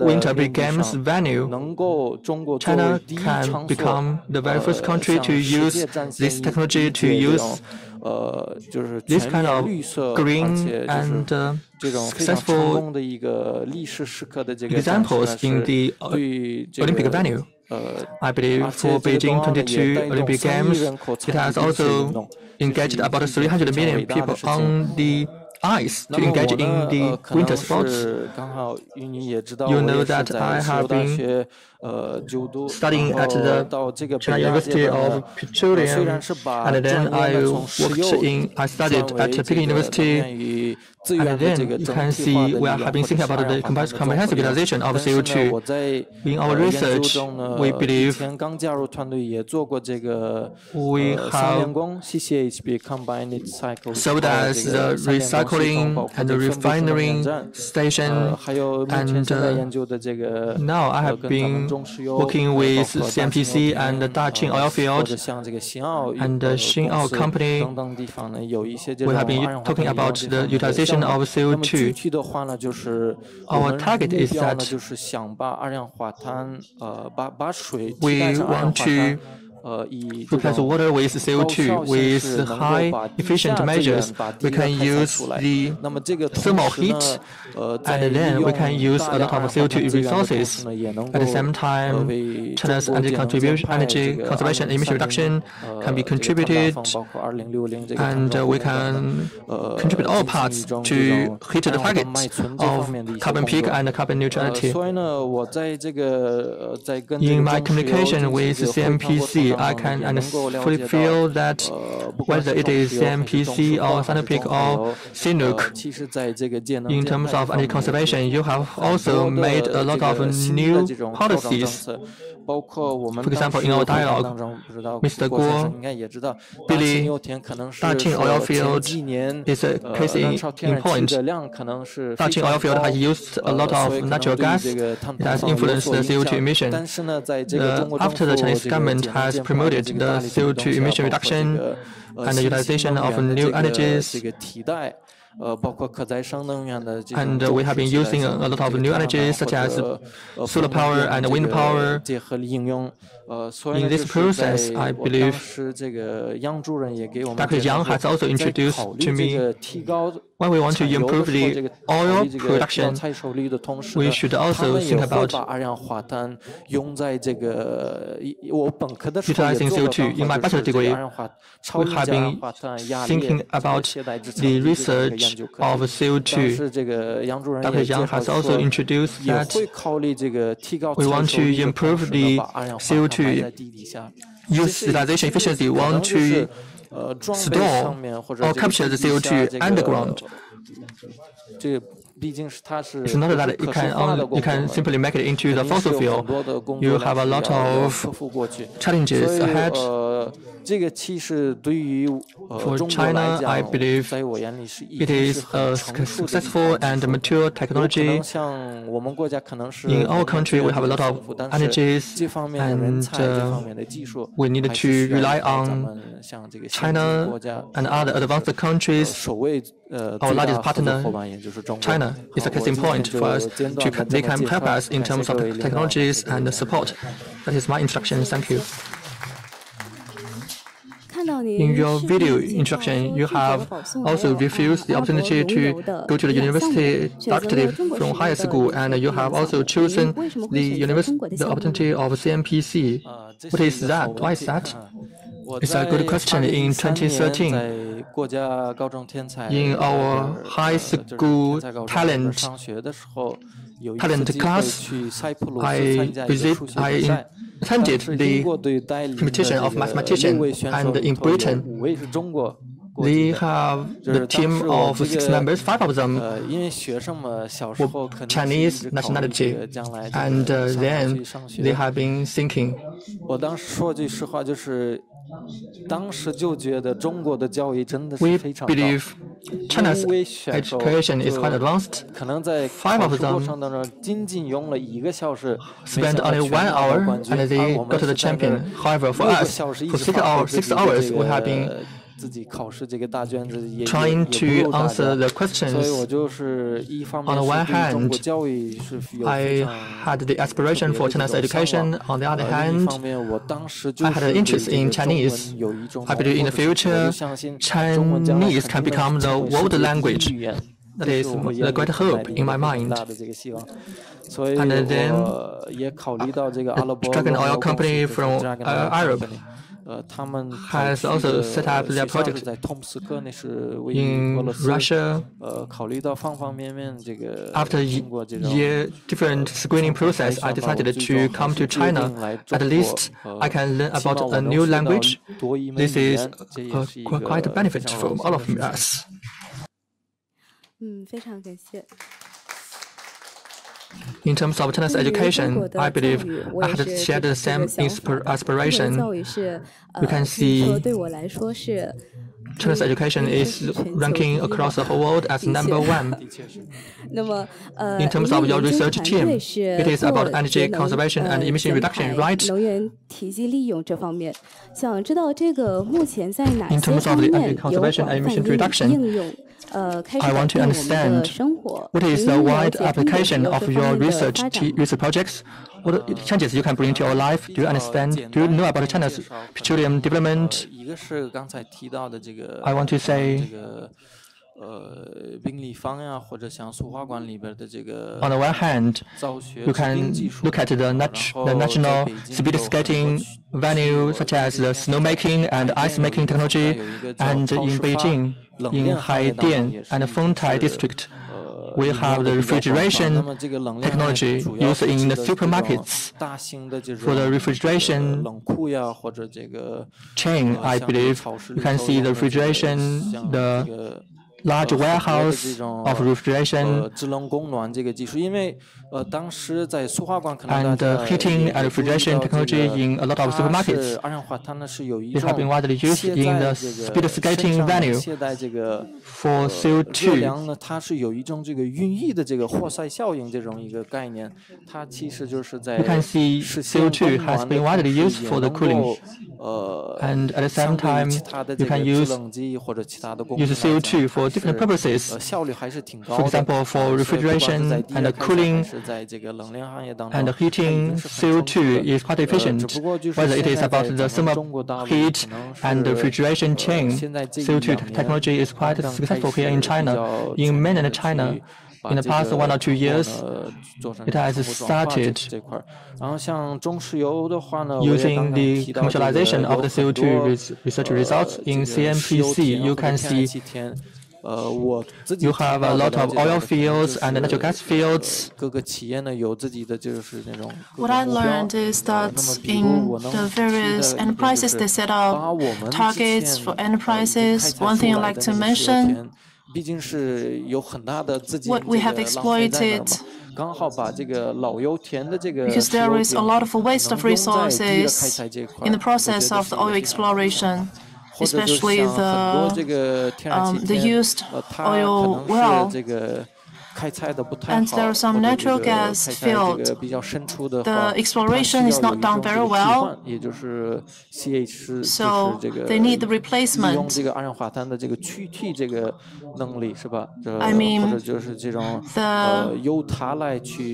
Winter Olympic Games venue, China can become the very first country to use this technology, to use this kind of green and successful examples in the Olympic venue. I believe for Beijing 22 Olympic Games, it has also engaged about 300 million people on the ice to engage in the winter sports. You know that I have been studying at the China University of Petroleum, and then I studied at Peking University, and then you can see we have been thinking about the comprehensive utilization of CO2. In our research, we believe we have served as the recycling and the refining station, and now I have been working with CNPC and the Daqing oil field and the Xinao company. We have been talking about the utilization of CO2. Our target is that we want to replace water with CO2 with high efficient measures. We can use the thermal heat, and then we can use a lot of CO2 resources. At the same time, China's energy conservation and emission reduction can be contributed, and we can contribute all parts to hit the target of carbon peak and carbon neutrality. In my communication with CNPC, Actually, I can fully feel that whether it is CNPC or Scientific or CNUC, in terms of energy conservation, you have also made a lot of new policies. For example, in our dialogue, Mr. Guo, Billy, Daqing oil field is a case in point. Daqing oil field has used a lot of natural gas. It has influenced the CO2 emission. After the Chinese government has promoted the CO2 emission reduction and the utilization of new energies, and we have been using a lot of new energies such as solar power and wind power. In this process, I believe Dr. Yang has also introduced to me when we want to improve the oil production, we should also think about utilizing CO2. In my bachelor degree, we have been thinking about the research of CO2. Dr. Yang has also introduced that we want to improve the CO2 utilization efficiency. We want to store or capture the CO2 underground. It's not that you can simply make it into the fossil fuel. You have a lot of challenges ahead. For China, I believe it is a successful and mature technology. In our country, we have a lot of energies, and we need to rely on China and other advanced countries. Our largest partner, China, is a case in point for us. They can help us in terms of technologies and support. That is my introduction. Thank you. In your video introduction, you have also refused the opportunity to go to the university directly from higher school, and you have also chosen the opportunity of CNPC. What is that? Why is that? It's a good question. In 2013, in our high school talent class, I attended the competition of mathematicians, and in Britain, they have the team of 6 members. 5 of them were Chinese nationality, and then they have been thinking. We believe China's education is quite advanced. 5 of them spent only 1 hour and they got to the champion. However, for us, for 6 hours, we have been trying to answer the questions. On the one hand, I had the aspiration for China's education. On the other hand, I had an interest in Chinese. I believe in the future, Chinese can become the world language. That is a great hope in my mind. And then, the Dragon Oil Company from Europe has also set up their project in Russia. After different screening process, I decided to come to China. At least I can learn about a new language. This is quite a benefit for all of us. 非常感谢。 In terms of China's education, I believe I had shared the same aspiration. You can see China's education is ranking across the whole world as #1. In terms of your research team, it is about energy conservation and emission reduction, right? In terms of the energy conservation and emission reduction, I want to understand what is the wide application of your research projects. What changes you can bring to your life? Do you understand? Do you know about China's petroleum development? I want to say, on the one hand, you can look at the national speed skating venue, such as the snowmaking and ice making technology, and in Beijing, in Haidian and Fengtai district, we have the refrigeration technology used in the supermarkets. For the refrigeration chain, I believe you can see the refrigeration, the large warehouse of refrigeration and heating and refrigeration technology in a lot of supermarkets. They have been widely used in the speed skating venue for CO2. You can see CO2 has been widely used for the cooling. And at the same time, you can use CO2 for different purposes. For example, for refrigeration and cooling and heating, CO2 is quite efficient. Whether it is about the thermal heat and the refrigeration chain, CO2 technology is quite successful here in China. In mainland China, in the past 1 or 2 years, it has started using the commercialization of the CO2 research results in CNPC. You can see you have a lot of oil fields and natural gas fields. What I learned is that in the various enterprises, they set up targets for enterprises. One thing I'd like to mention, what we have exploited, because there is a lot of waste of resources in the process of the oil exploration, especially the used oil well. And there are some natural gas fields. The exploration is not done very well, so they need the replacement. I mean, the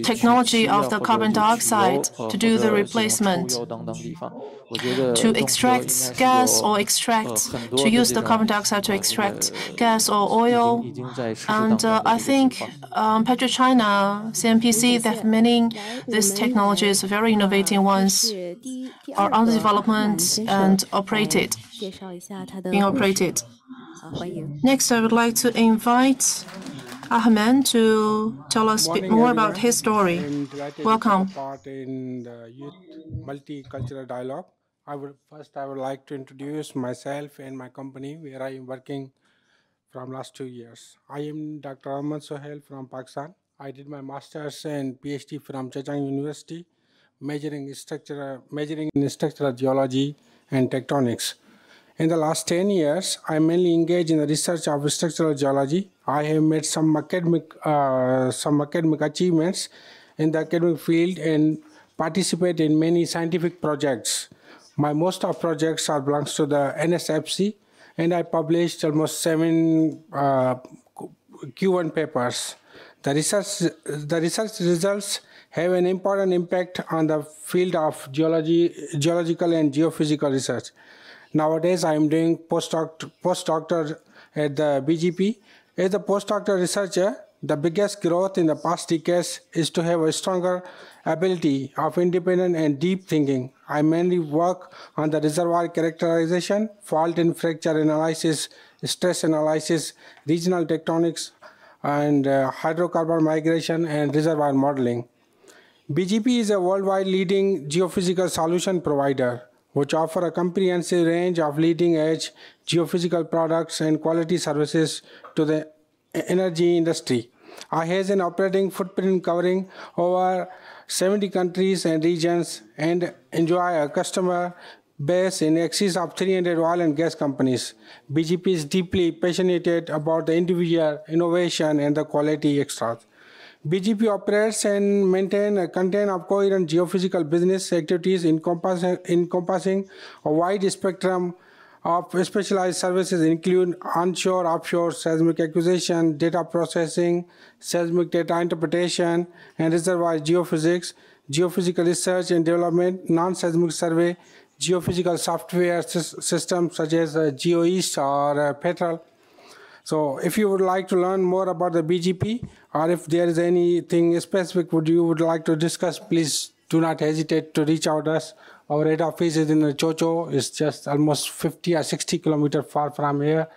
technology of the carbon dioxide to do the replacement, to extract gas or to use the carbon dioxide to extract gas or oil. And I think PetroChina, CNPC, these technologies, very innovative ones, are under development and being operated. Next, I would like to invite Ahmed to tell us a bit more about his story. Welcome. In the youth multicultural dialogue. I would like to introduce myself and my company, where I am working from last 2 years. I am Dr. Ahmed Sohail from Pakistan. I did my master's and PhD from Zhejiang University, majoring in structural geology and tectonics. In the last 10 years, I mainly engaged in the research of structural geology. I have made some academic achievements in the academic field and participate in many scientific projects. Most of projects belongs to the NSFC, and I published almost 7 Q1 papers. The research results have an important impact on the field of geological and geophysical research. Nowadays, I am doing postdoctor at the BGP. As a postdoctoral researcher, the biggest growth in the past decades is to have a stronger ability of independent and deep thinking. I mainly work on the reservoir characterization, fault and fracture analysis, stress analysis, regional tectonics, and hydrocarbon migration and reservoir modeling. BGP is a worldwide leading geophysical solution provider, which offer a comprehensive range of leading-edge geophysical products and quality services to the energy industry. I have an operating footprint covering over 70 countries and regions and enjoy a customer base in excess of 300 oil and gas companies. BGP is deeply passionate about the individual innovation and the quality extras. BGP operates and maintains a content of coherent geophysical business activities encompassing a wide spectrum of specialized services, include onshore, offshore, seismic acquisition, data processing, seismic data interpretation, and reservoir geophysics, geophysical research and development, non-seismic survey, geophysical software systems such as GeoEast or Petrel. So if you would like to learn more about the BGP, or if there is anything specific you would like to discuss, please do not hesitate to reach out to us. Our head office is in Chocho. It's just almost 50 or 60 kilometers far from here.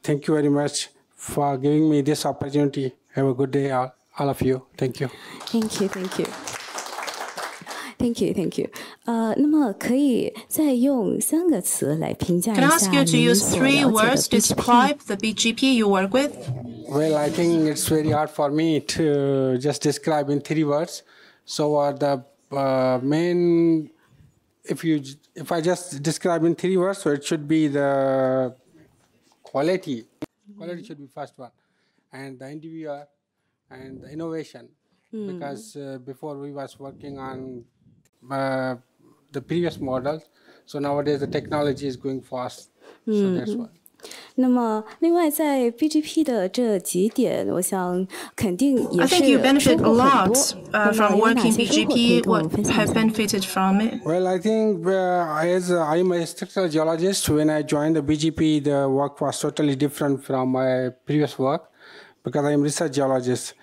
Thank you very much for giving me this opportunity. Have a good day, all of you. Thank you. Thank you. Thank you. Thank you, thank you. 那么可以再用3个词来评价一下 Can I ask you to 您 use 所 3 了解 words 的 to describe the BGP you work with? Well, I think it's very hard for me to just describe in 3 words. So the main, if I just describe in 3 words, so it should be the quality. Quality should be first one, and the individual, and the innovation. Because before we was working on the previous models, so nowadays the technology is going fast. So that's why. 那么，另外在 BGP 的这几点，我想肯定也 I 是 think you benefit 收 a 获很 lot 多。那 from 么有哪 working 些收获可以 BGP. 跟我 What 分享一 have 下？ benefited from it? Well, I think as I'm a structural geologist, when I joined the BGP, the work was totally different from my previous work because I'm a research geologist.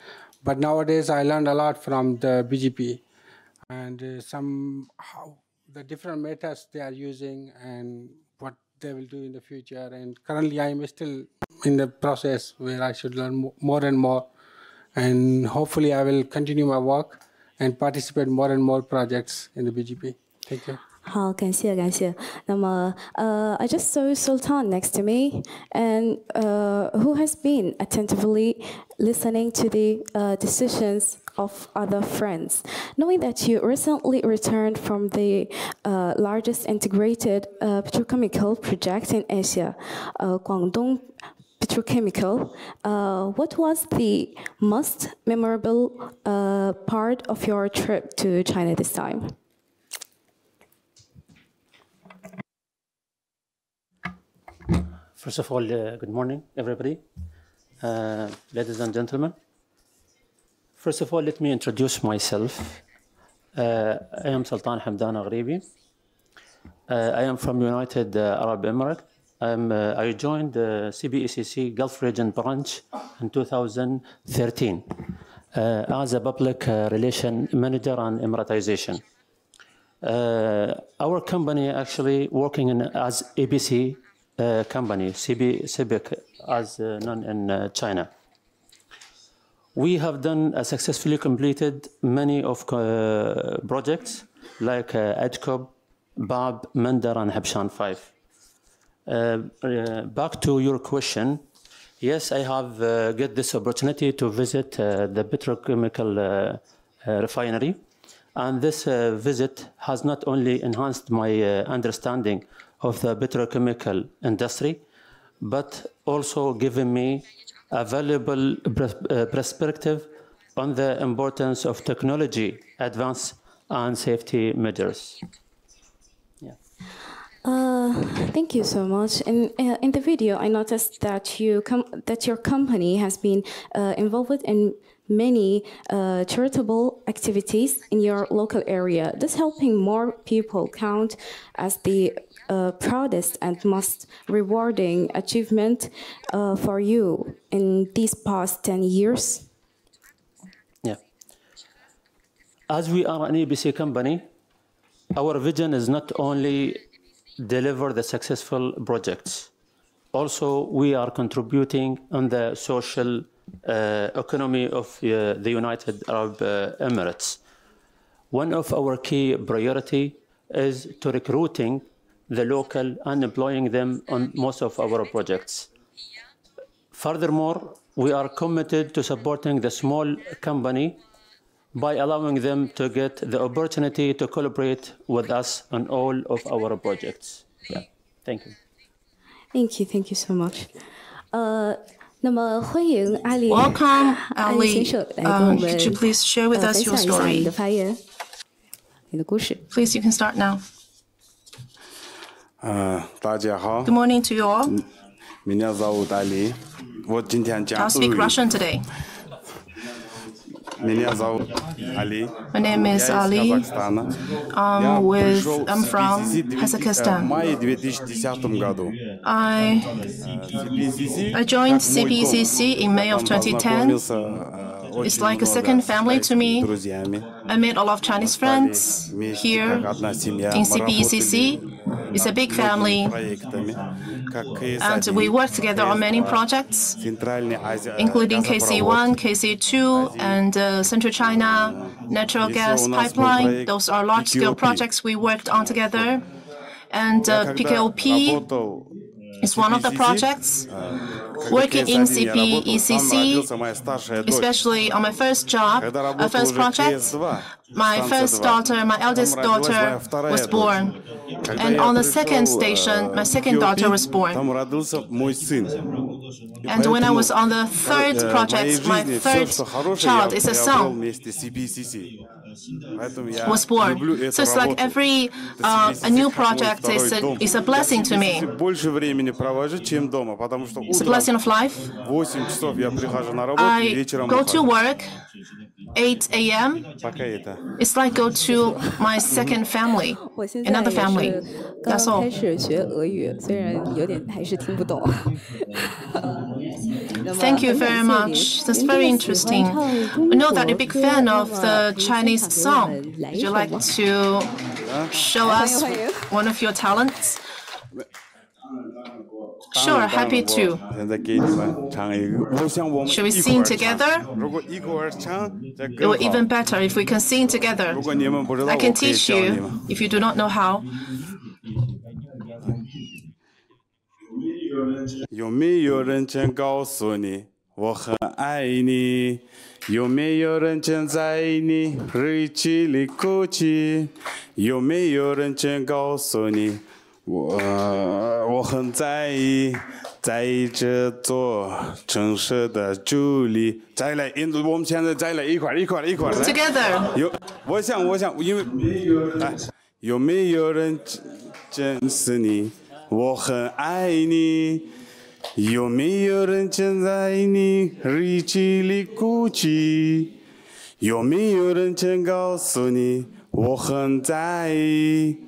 But nowadays, I learned a lot from the BGP and somehow the different methods they are using and what they will do in the future. And currently, I'm still in the process where I should learn more and more. And hopefully, I will continue my work and participate more and more projects in the BGP. Thank you. 好，感谢感谢。那么I just saw Sultan next to me, and who has been attentively listening to the decisions of other friends. Knowing that you recently returned from the largest integrated petrochemical project in Asia, Guangdong Petrochemical, what was the most memorable part of your trip to China this time? First of all, good morning, everybody. Ladies and gentlemen. First of all, let me introduce myself. I am Sultan Hamdan Aghribi. I am from United Arab Emirates. I joined the CBECC Gulf Region branch in 2013 as a public relation manager on Emiratization. Our company actually working as ABC company, CBIC, as known in China. We have successfully completed many of projects like EDCOB, BAB, Mender, and Habshan 5. Back to your question, yes, I have got this opportunity to visit the petrochemical refinery. And this visit has not only enhanced my understanding of the petrochemical industry, but also given me a valuable perspective on the importance of technology, advance, and safety measures. Yeah. Thank you so much. In the video, I noticed that your company has been involved in many charitable activities in your local area. This helping more people count as the proudest and most rewarding achievement for you in these past 10 years? Yeah. As we are an ABC company, our vision is not only deliver the successful projects, also we are contributing on the social economy of the United Arab Emirates. One of our key priority is to recruiting the local and employing them on most of our projects. Furthermore, we are committed to supporting the small company by allowing them to get the opportunity to collaborate with us on all of our projects. Yeah. Thank you. Thank you so much. 那么欢迎阿里 Welcome, 阿里先生来跟我们 could you please share with us your 分享一下你 story? 的发言，你的故事。 Please, you can start now. 大家好。 Good morning to you all. Меня зовут Али. Вот 今天讲 I'll speak Russian today. Меня зовут Али. My name is Я из Ali. Казахстана. I'm from Kazakhstan. В мае 2010 году. I joined CPCC in May of 2010. It's like a second family to me. I made a lot of Chinese friends here in CPECC. It's a big family. And we work together on many projects, including KC1, KC2, and Central China natural gas pipeline. Those are large-scale projects we worked on together. And PKOP is one of the projects. Working in CPECC, especially on my first job, first project, my eldest daughter was born. And on the second station, my second daughter was born. And when I was on the third project, my third child is a son, was born. So it's like every a new project is a blessing to me. It's a blessing of life. I go to work 8 a.m. It's like go to my second family, another family. That's all. Thank you very much. That's very interesting. I know that you're a big fan of the Chinese song. Would you like to show us one of your talents? Sure, happy to. Should we sing together? It will even better if we can sing together. I can teach you if you do not know how. 有没有人曾告诉你我很爱你？有没有人曾在你日记里哭泣？有没有人曾告诉你我很在意，在意这座城市的助力。再来，我们现在再来一块儿。Together. 我想，因为有没有人真是你？我很爱你。有没有人曾在你日记里哭泣？有没有人曾告诉你我很在意？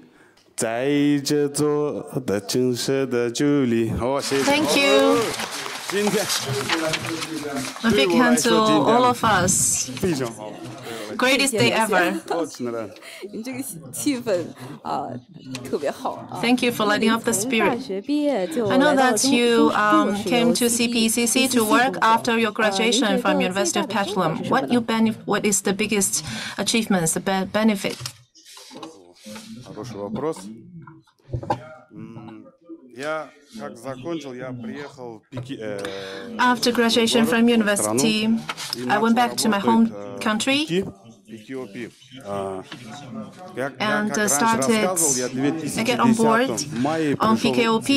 在这座的城市的助力。谢谢。Thank you. 今天 A big hand to all of us. 非常好。Greatest day ever. Thank you for lighting up the spirit. I know that you came to CPECC to work after your graduation from University of Petroleum. What is the biggest achievements, the benefit? Хороший вопрос. After graduation from university, I went back to my home country and I get on board on PKOP.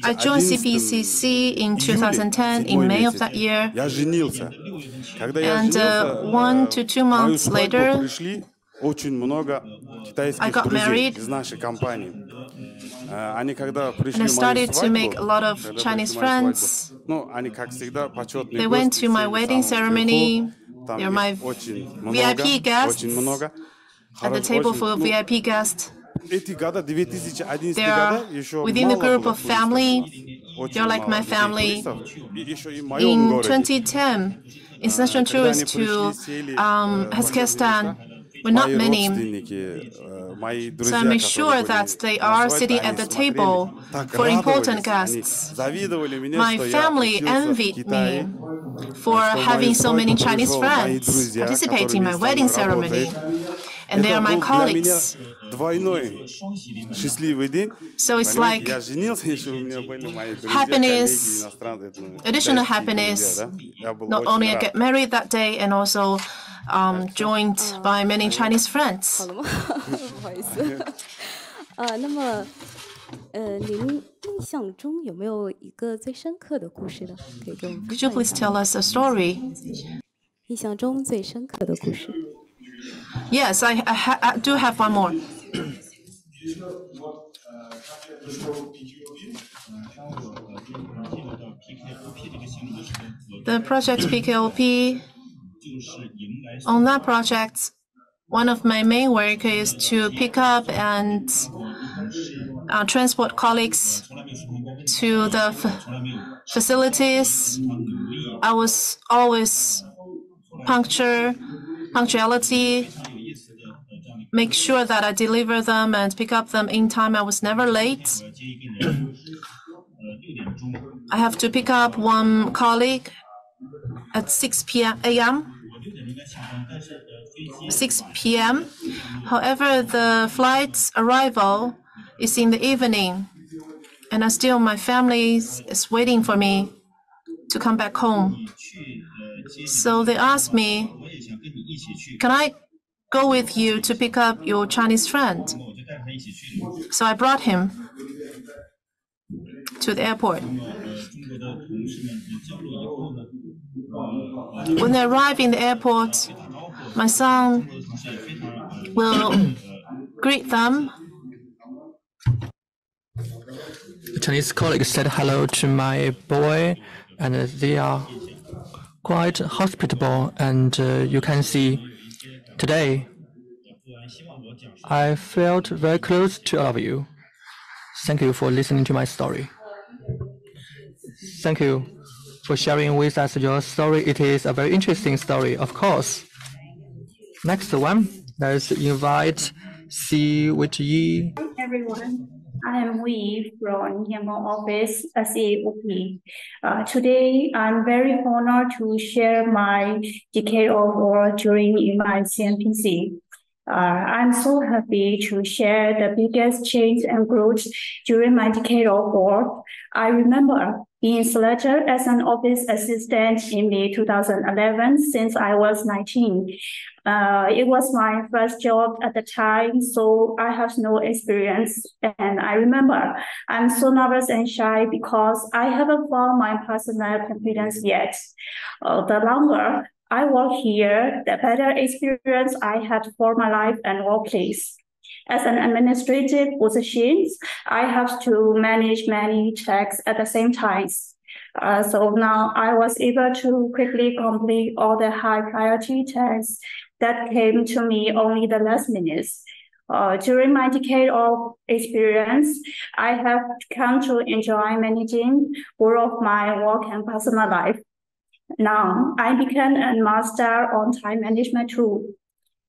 I joined CPECC in 2010 in May of that year. And 1 to 2 months later, I got married. And I started to make a lot of Chinese friends. They went to my wedding ceremony. They were my VIP guests at the table for VIP guests. They are within the group of family. They are like my family. In 2010, international tourists to Kazakhstan were not many. So I make sure that they are sitting at the table for important guests. My family envied me for having so many Chinese friends participating in my wedding ceremony. And they are my colleagues. So it's like happiness, additional happiness. Not only I get married that day and also joined by many Chinese friends. Could you please tell us a story? Yes, I do have one more. The project PKOP, on that project, one of my main work is to pick up and transport colleagues to the facilities. I was always punctuality, make sure that I deliver them and pick up them in time. I was never late. I have to pick up one colleague at 6 p.m. 6 p.m. However, the flight's arrival is in the evening, and still my family is waiting for me to come back home. So they asked me, can I go with you to pick up your Chinese friend? So I brought him to the airport. When they arrive in the airport, my son will greet them. The Chinese colleague said hello to my boy, and they are quite hospitable. And you can see today, I felt very close to all of you. Thank you for listening to my story. Thank you for sharing with us your story. It is a very interesting story, of course. Next one, let's invite Si with Yi. Everyone, I am Wei from Yangon office as CAOP. Today, I'm very honored to share my decade of work during my CNPC. I'm so happy to share the biggest change and growth during my decade of work. I remember being selected as an office assistant in May 2011 since I was 19. It was my first job at the time, so I have no experience. And I remember I'm so nervous and shy because I haven't found my personal confidence yet. The longer I work here, the better experience I had for my life and workplace. As an administrative position, I have to manage many tasks at the same time. So now I was able to quickly complete all the high priority tasks that came to me only the last minutes. During my decade of experience, I have come to enjoy managing all of my work and personal life. Now, I became a master on time management tool.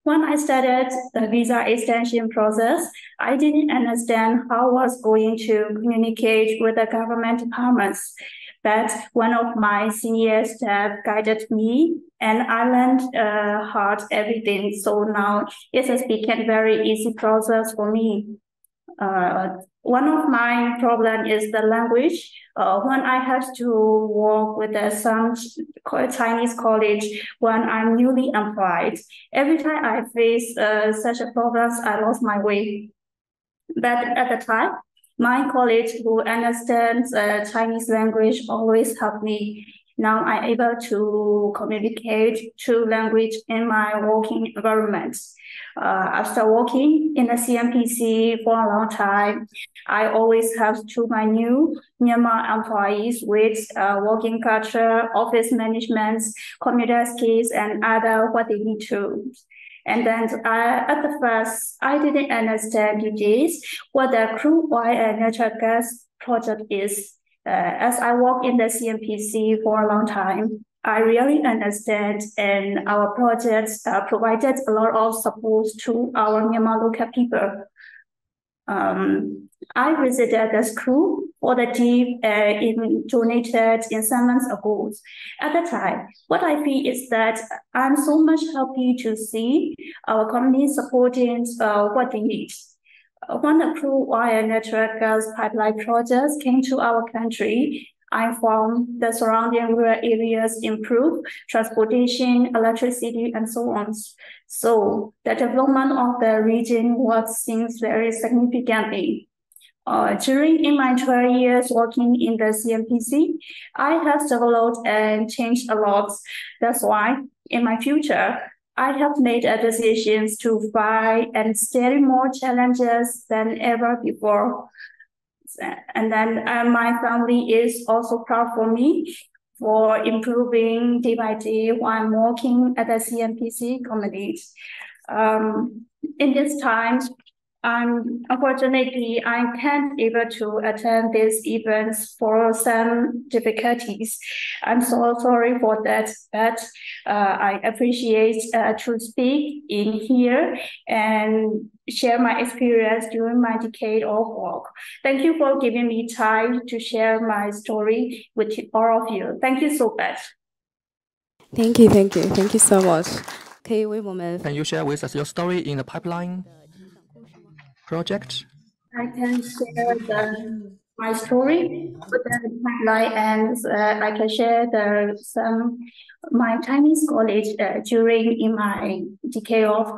When I started the visa extension process, I didn't understand how I was going to communicate with the government departments. But one of my senior staff guided me, and I learned hard everything. So now it has become a very easy process for me. One of my problem is the language. When I have to work with some Chinese college when I'm newly employed, every time I face such a problem, I lost my way. But at the time, my colleague who understands Chinese language always help me. Now I'm able to communicate two languages in my working environment. After working in the CNPC for a long time, I always have to my new Myanmar employees with working culture, office management, computer skills, and other what they need to. And then at the first, I didn't understand this, what the crude oil and natural gas project is. As I work in the CNPC for a long time, I really understand, and our projects provided a lot of support to our Myanmar local people. I visited the school for the team donated in 7 months ago. At the time, what I feel is that I'm so much happy to see our community supporting what they need. When the crude oil and natural gas pipeline projects came to our country, I found the surrounding rural areas improve transportation, electricity, and so on. So the development of the region was seen very significantly. During my 12 years working in the CNPC, I have developed and changed a lot. That's why in my future, I have made decisions to fight and study more challenges than ever before. And then my family is also proud for me for improving day by day while I'm working at the CNPC committees. In this time, Unfortunately, I can't able to attend these events for some difficulties. I'm so sorry for that, but I appreciate to speak in here and share my experience during my decade of work. Thank you for giving me time to share my story with all of you. Thank you so much. Thank you so much. Can you share with us your story in the pipeline project? I can share my story with the pipeline, and I can share my Chinese college during in my decade of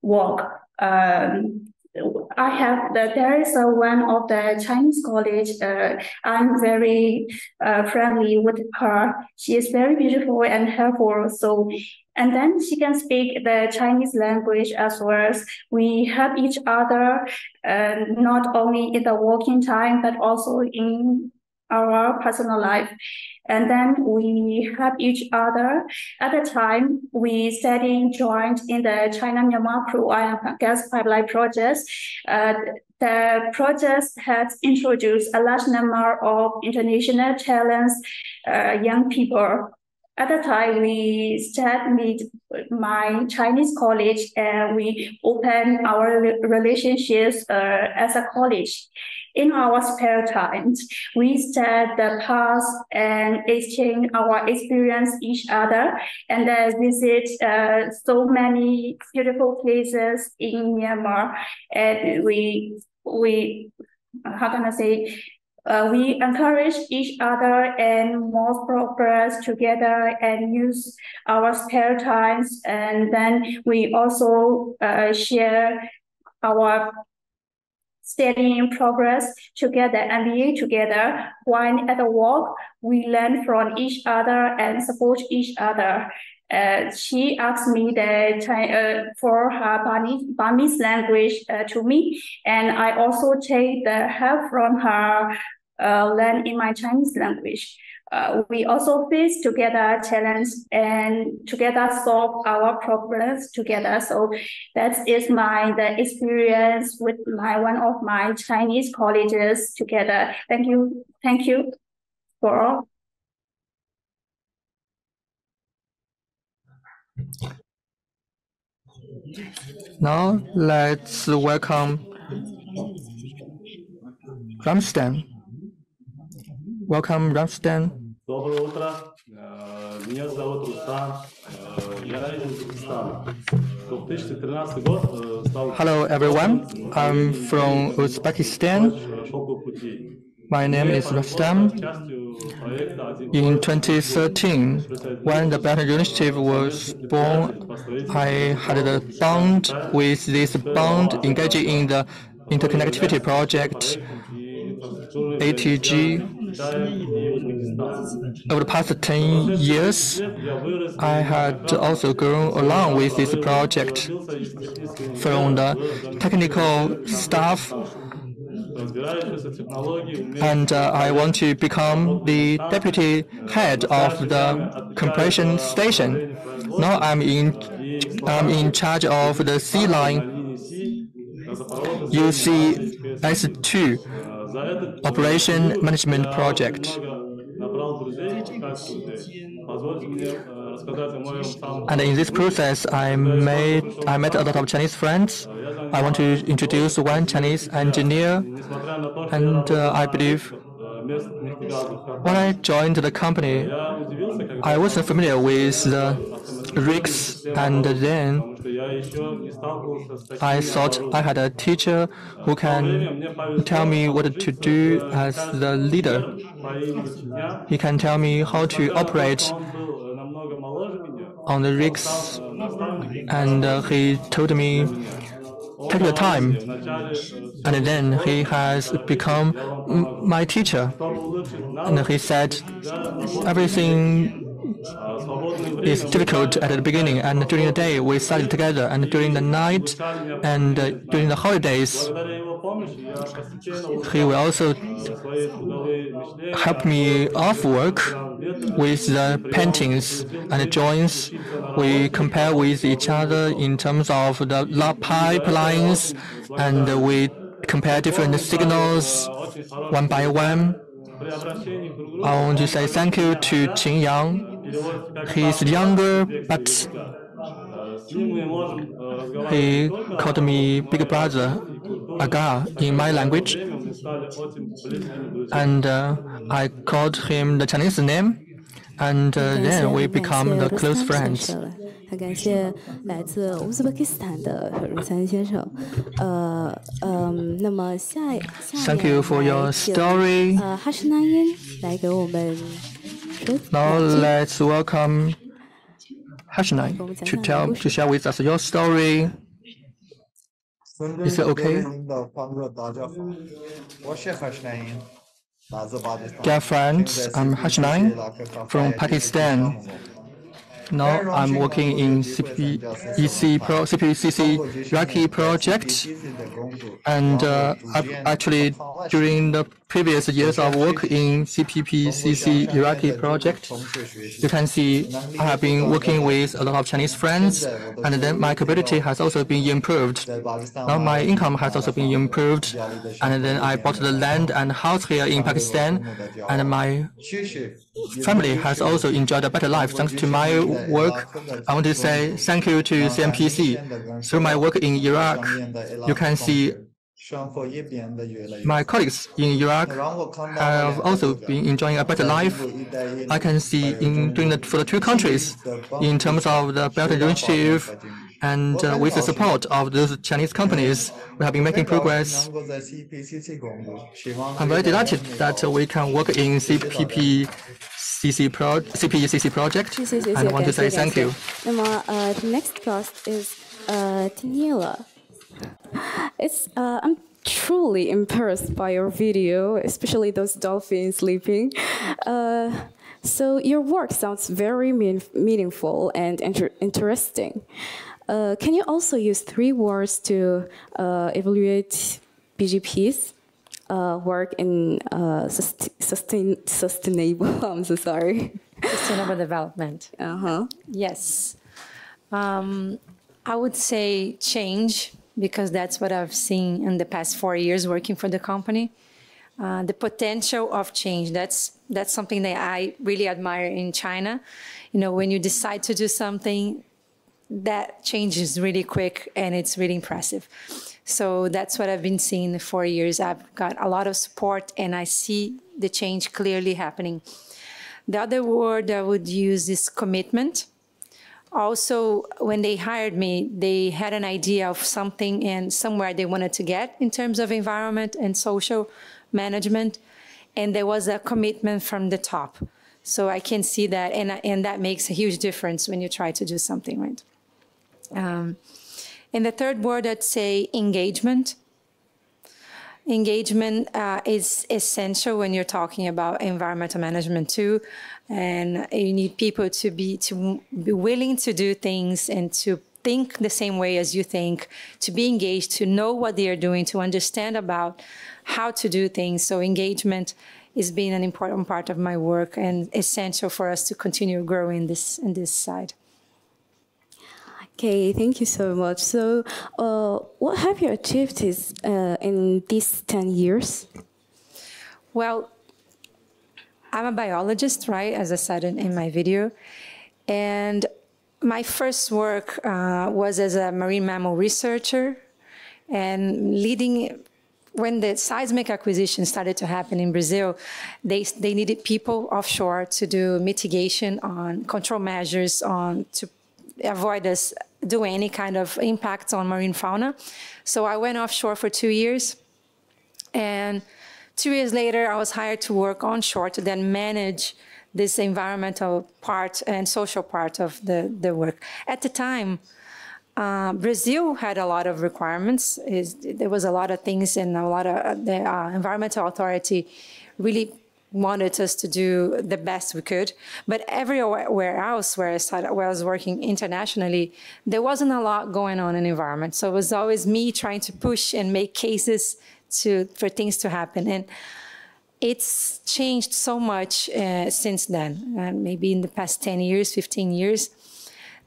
work. There is one of the Chinese college. I'm very friendly with her. She is very beautiful and helpful. So, and then she can speak the Chinese language as well. We help each other, not only in the working time, but also in our personal life. And then we help each other. At the time, we studying joint in the China-Myanmar crude oil and gas pipeline project. The project has introduced a large number of international talents, young people. At the time, we started with my Chinese college, and we opened our relationships as a college. In our spare time, we study the past and exchange our experience each other, and visit so many beautiful places in Myanmar. And we how can I say? We encourage each other and more progress together and use our spare times. And then we also share our studying progress together, MBA together. While at the work, we learn from each other and support each other. She asked me for her Burmese language to me, and I also take the help from her learn in my Chinese language. We also face together challenges and together solve our problems together. So that is the experience with one of my Chinese colleges together. Thank you for all. Now let's welcome Ramstan. Welcome, Ramstan. Доброе утро. Меня зовут Рустам. Я родился в Узбекистане. 2013 год стал... Hello, everyone. I'm from Uzbekistan. My name is Rustam. In 2013, when the Belt Initiative was born, I had a bond with this bond engaging in the interconnectivity project, ATG. Over the past 10 years, I had also grown along with this project from the technical staff, and I want to become the deputy head of the compression station. Now I'm in charge of the C line UCS2 operation management project. And in this process, I met a lot of Chinese friends. I want to introduce one Chinese engineer, and I believe when I joined the company, I wasn't familiar with the rigs, and then I thought I had a teacher who can tell me what to do as the leader. He can tell me how to operate on the rigs, and he told me, take your time. And then he has become my teacher. And he said, everything is difficult at the beginning, and during the day we studied together, and during the night and during the holidays he will also help me off work with the paintings and drawings. We compare with each other in terms of the pipelines, and we compare different signals one by one. I want to say thank you to Qin Yang. He's younger, but he called me big brother, Aga, in my language. And I called him the Chinese name, and then we become the close friends. 很感谢来自乌兹别克斯坦的鲁参先生。那么下面 Thank you for your story. 哈什纳因来给我们说。Now let's welcome Hashnai to share with us your story. Is it okay? Dear friends, I'm Hashnai from Pakistan. Now I'm working in CPCC Iraqi project, and actually during the previous years of work in CPPCC Iraqi project, you can see I have been working with a lot of Chinese friends, and then my capability has also been improved. Now my income has also been improved, and then I bought the land and house here in Pakistan, and my family has also enjoyed a better life thanks to my work. I want to say thank you to CNPC. Through my work in Iraq, you can see my colleagues in Iraq have also been enjoying a better life. I can see for the two countries, in terms of the Belt and Road Initiative, and with the support of those Chinese companies, we have been making progress. I'm very delighted that we can work in CPCC project, and I want to say thank you. The next guest is Daniela. I'm truly impressed by your video, especially those dolphins sleeping. So your work sounds very meaningful and interesting. Can you also use 3 words to evaluate BGP's work in sustainable? I'm so sorry. Sustainable development. Yes. I would say change, because that's what I've seen in the past 4 years working for the company. The potential of change, that's something that I really admire in China. You know, when you decide to do something, that changes really quick and it's really impressive. So that's what I've been seeing in the 4 years. I've got a lot of support and I see the change clearly happening. The other word I would use is commitment. Also, when they hired me, they had an idea of something and somewhere they wanted to get in terms of environment and social management. And there was a commitment from the top. So I can see that, and that makes a huge difference when you try to do something, right? And the third word, I'd say engagement. Engagement is essential when you're talking about environmental management too. And you need people to be willing to do things and to think the same way as you think, to be engaged, to know what they are doing, to understand about how to do things. So engagement is being an important part of my work and essential for us to continue growing in this side. Okay, thank you so much. So, what have you achieved in these 10 years? Well, I'm a biologist, right, as I said in my video. And my first work was as a marine mammal researcher and when the seismic acquisition started to happen in Brazil, they needed people offshore to do mitigation on control measures to avoid us doing any kind of impact on marine fauna. So I went offshore for 2 years. And 2 years later, I was hired to work onshore to then manage this environmental part and social part of the work. At the time, Brazil had a lot of requirements. There was a lot of things, and a lot of the environmental authority really wanted us to do the best we could. But everywhere else where I was working internationally, there wasn't a lot going on in environment. So it was always me trying to push and make cases for things to happen. And it's changed so much since then, maybe in the past 10 years, 15 years.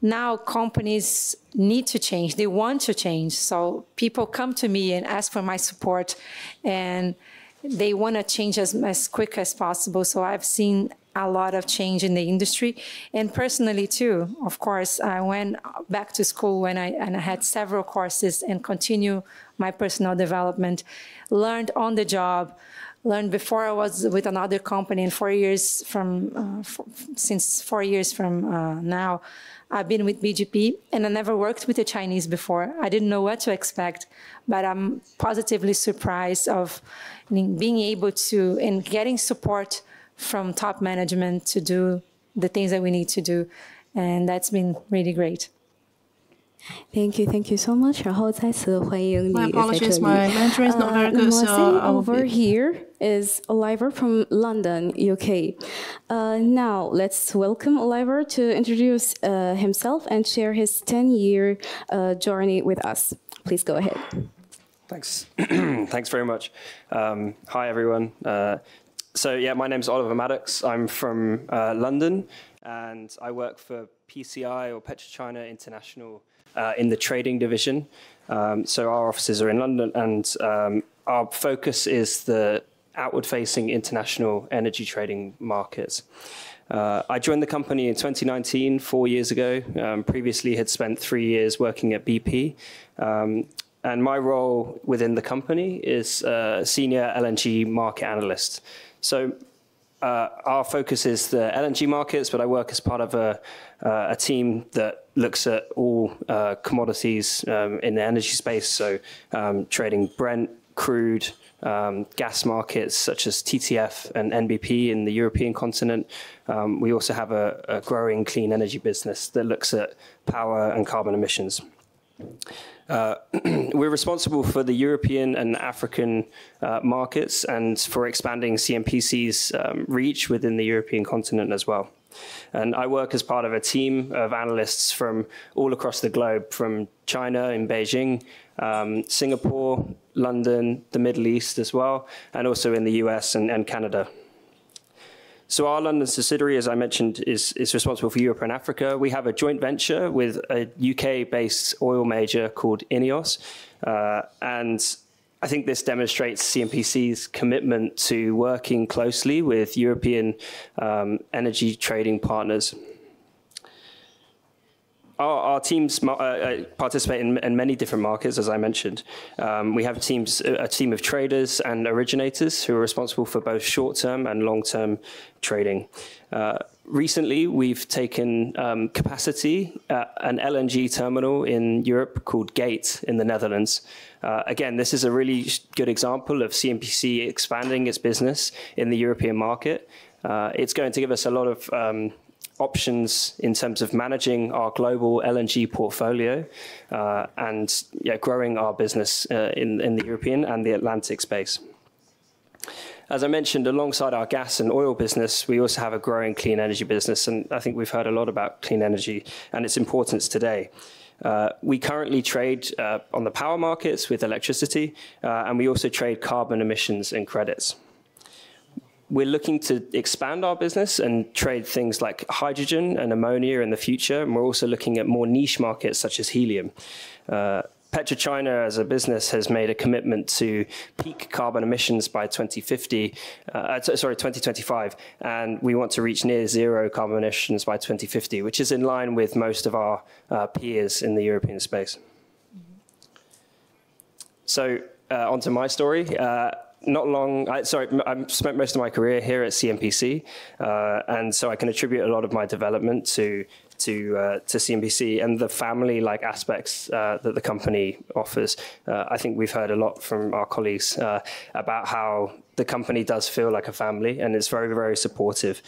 Now companies need to change. They want to change. So people come to me and ask for my support, and they want to change as quick as possible. So I've seen a lot of change in the industry. And personally, too, of course, I went back to school and I had several courses and continue my personal development, learned on the job, learned before I was with another company, and 4 years from, since 4 years from now, I've been with BGP, and I never worked with a Chinese before. I didn't know what to expect, but I'm positively surprised of being able to, and getting support from top management to do the things that we need to do. And that's been really great. Thank you so much. 然后再次欢迎你在这里。My apologies, my Mandarin is not very good, so sitting over here is Oliver from London, UK. Now let's welcome Oliver to introduce himself and share his 10-year journey with us. Please go ahead. Thanks. Thanks very much. Hi, everyone. So yeah, my name's Oliver Maddox. I'm from London, and I work for PCI, or PetroChina International, in the trading division. So our offices are in London, and our focus is the outward-facing international energy trading markets. I joined the company in 2019, 4 years ago. Previously had spent 3 years working at BP. And my role within the company is senior LNG market analyst. So our focus is the LNG markets, but I work as part of a team that looks at all commodities in the energy space, so trading Brent, crude, gas markets such as TTF and NBP in the European continent. We also have a growing clean energy business that looks at power and carbon emissions. We're responsible for the European and African markets and for expanding CNPC's reach within the European continent as well. And I work as part of a team of analysts from all across the globe, from China in Beijing, Singapore, London, the Middle East as well, and also in the US and Canada. So our London subsidiary, as I mentioned, is responsible for Europe and Africa. We have a joint venture with a UK-based oil major called INEOS. And I think this demonstrates CNPC's commitment to working closely with European energy trading partners. Our teams participate in many different markets, as I mentioned. We have a team of traders and originators who are responsible for both short-term and long-term trading. Recently, we've taken capacity at an LNG terminal in Europe called Gate in the Netherlands. Again, this is a really good example of CNPC expanding its business in the European market. It's going to give us a lot of options in terms of managing our global LNG portfolio and growing our business in the European and the Atlantic space. As I mentioned, alongside our gas and oil business, we also have a growing clean energy business, and I think we've heard a lot about clean energy and its importance today. We currently trade on the power markets with electricity, and we also trade carbon emissions and credits. We're looking to expand our business and trade things like hydrogen and ammonia in the future, and we're also looking at more niche markets such as helium. PetroChina as a business has made a commitment to peak carbon emissions by 2025, and we want to reach near zero carbon emissions by 2050, which is in line with most of our peers in the European space. So onto my story. I've spent most of my career here at CNPC, and so I can attribute a lot of my development to CNPC and the family-like aspects that the company offers. I think we've heard a lot from our colleagues about how the company does feel like a family, and it's very, very supportive.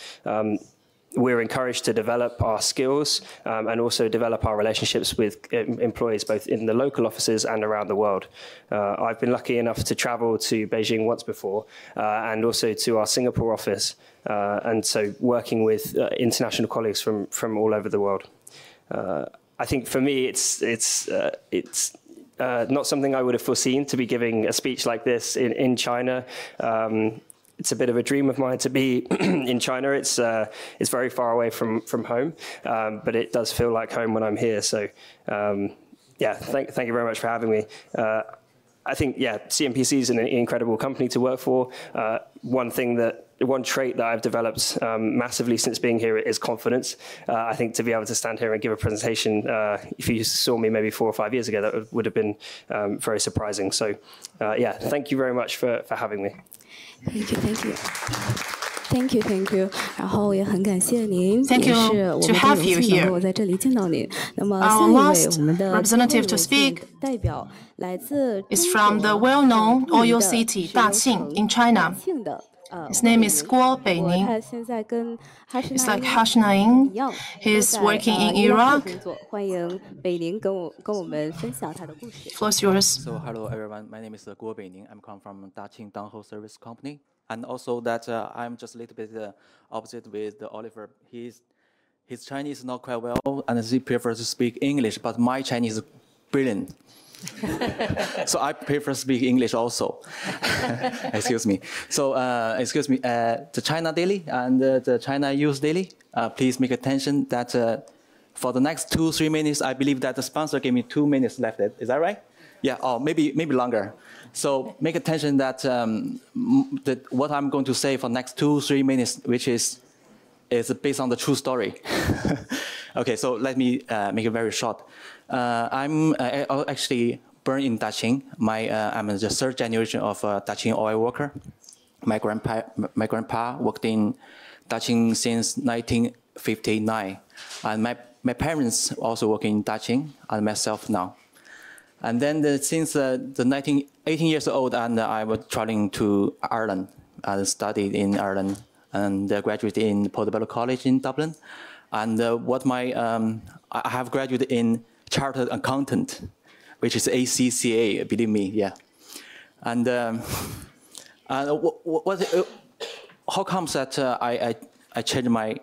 We're encouraged to develop our skills and also develop our relationships with employees both in the local offices and around the world. I've been lucky enough to travel to Beijing once before and also to our Singapore office, and so working with international colleagues from all over the world. I think for me, it's not something I would have foreseen, to be giving a speech like this in China. It's a bit of a dream of mine to be in China. It's very far away from home, but it does feel like home when I'm here. So yeah, thank you very much for having me. I think, yeah, CNPC is an incredible company to work for. One trait that I've developed massively since being here is confidence. I think to be able to stand here and give a presentation, if you saw me maybe 4 or 5 years ago, that would have been very surprising. So yeah, thank you very much for having me. Thank you. 然后也很感谢您，也是我们的荣幸能够在这里见到您。那么下一位我们的 representative to speak 代表来自 is from the well-known oil city Daqing in China. His name is Guo Beining. It's like Hashnaing. He's working in Iraq. Floor's yours. So hello everyone. My name is Guo Beining. I'm come from Daqing Downhole Service Company. And also that I'm just a little bit opposite with Oliver. His Chinese is not quite well, and he prefers to speak English. But my Chinese is brilliant. So I prefer to speak English also. Excuse me. So excuse me, the China Daily and the China Youth Daily, please make attention that for the next 2-3 minutes, I believe that the sponsor gave me 2 minutes left. Is that right? Yeah, or maybe longer. So make attention that, what I'm going to say for next 2-3 minutes, which is based on the true story. Okay, so let me make it very short. I'm actually born in Daqing. I'm the 3rd generation of Daqing oil worker. My grandpa worked in Daqing since 1959, and my parents also work in Daqing, and myself now. And then since 18 years old, and I was traveling to Ireland. I studied in Ireland and graduated in Portobello College in Dublin. And I have graduated in Chartered Accountant, which is ACCA, believe me, yeah. And how comes that I changed my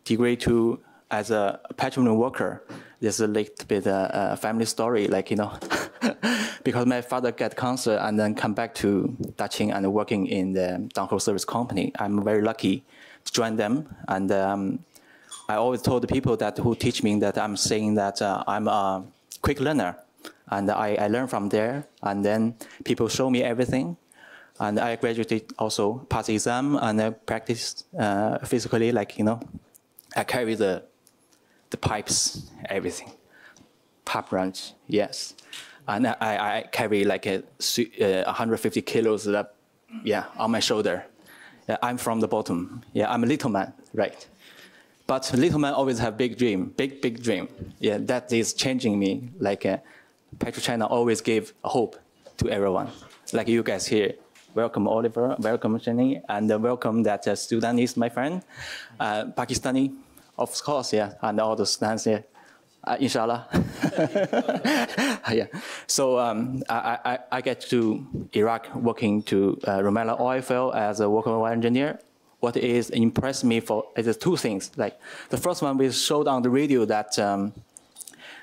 degree to as a petroleum worker? There's a little bit family story, like, you know, because my father got cancer and then come back to Daqing and working in the downhole service company. I'm very lucky to join them, and I always told the people who teach me that I'm saying that I'm a quick learner, and I learn from there, and then people show me everything, and I graduated also, passed the exam, and I practiced physically, like, you know, I carry the pipes, everything, pipe wrench, yes, and I carry like 150 kilos, on my shoulder. Yeah, I'm from the bottom. Yeah, I'm a little man, right? But little man always have big dream, big dream. Yeah, that is changing me. Like PetroChina always give hope to everyone. Like you guys here. Welcome Oliver, welcome Jenny, and welcome that Sudanese, my friend, Pakistani, of course, yeah, and all the Sudans here, inshallah. Yeah. So I get to Iraq working to Rumaila oil field as a worker oil engineer. What is impressed me is 2 things. Like the first one, we showed on the radio that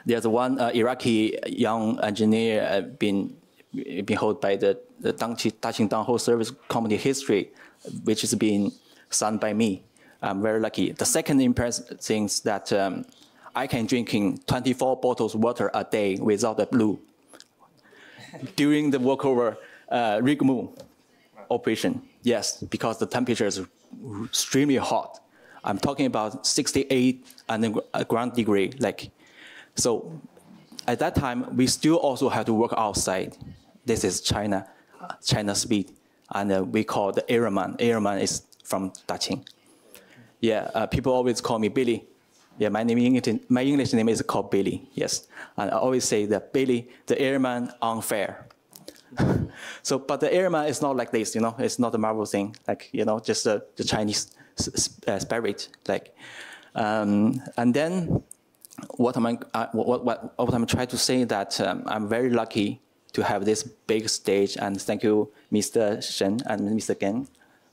there's one Iraqi young engineer been held by the Daqing Downhole Service Company history, which is being signed by me. I'm very lucky. The second impressive thing is that I can drinking 24 bottles of water a day without a blue during the workover rig move operation. Yes, because the temperature is extremely hot. I'm talking about 68 and ground degree. Like, so at that time, we still also have to work outside. This is China speed, and we call the airman. Airman is from Daqing. Yeah, people always call me Billy. Yeah, my English name is called Billy. Yes, and I always say that Billy, the airman, unfair. So, but the airman is not like this, you know. It's not a Marvel thing, like, you know, just the Chinese spirit, like. And then, what I'm trying to say that I'm very lucky to have this big stage, and thank you, Mr. Shen and Mr. Gen,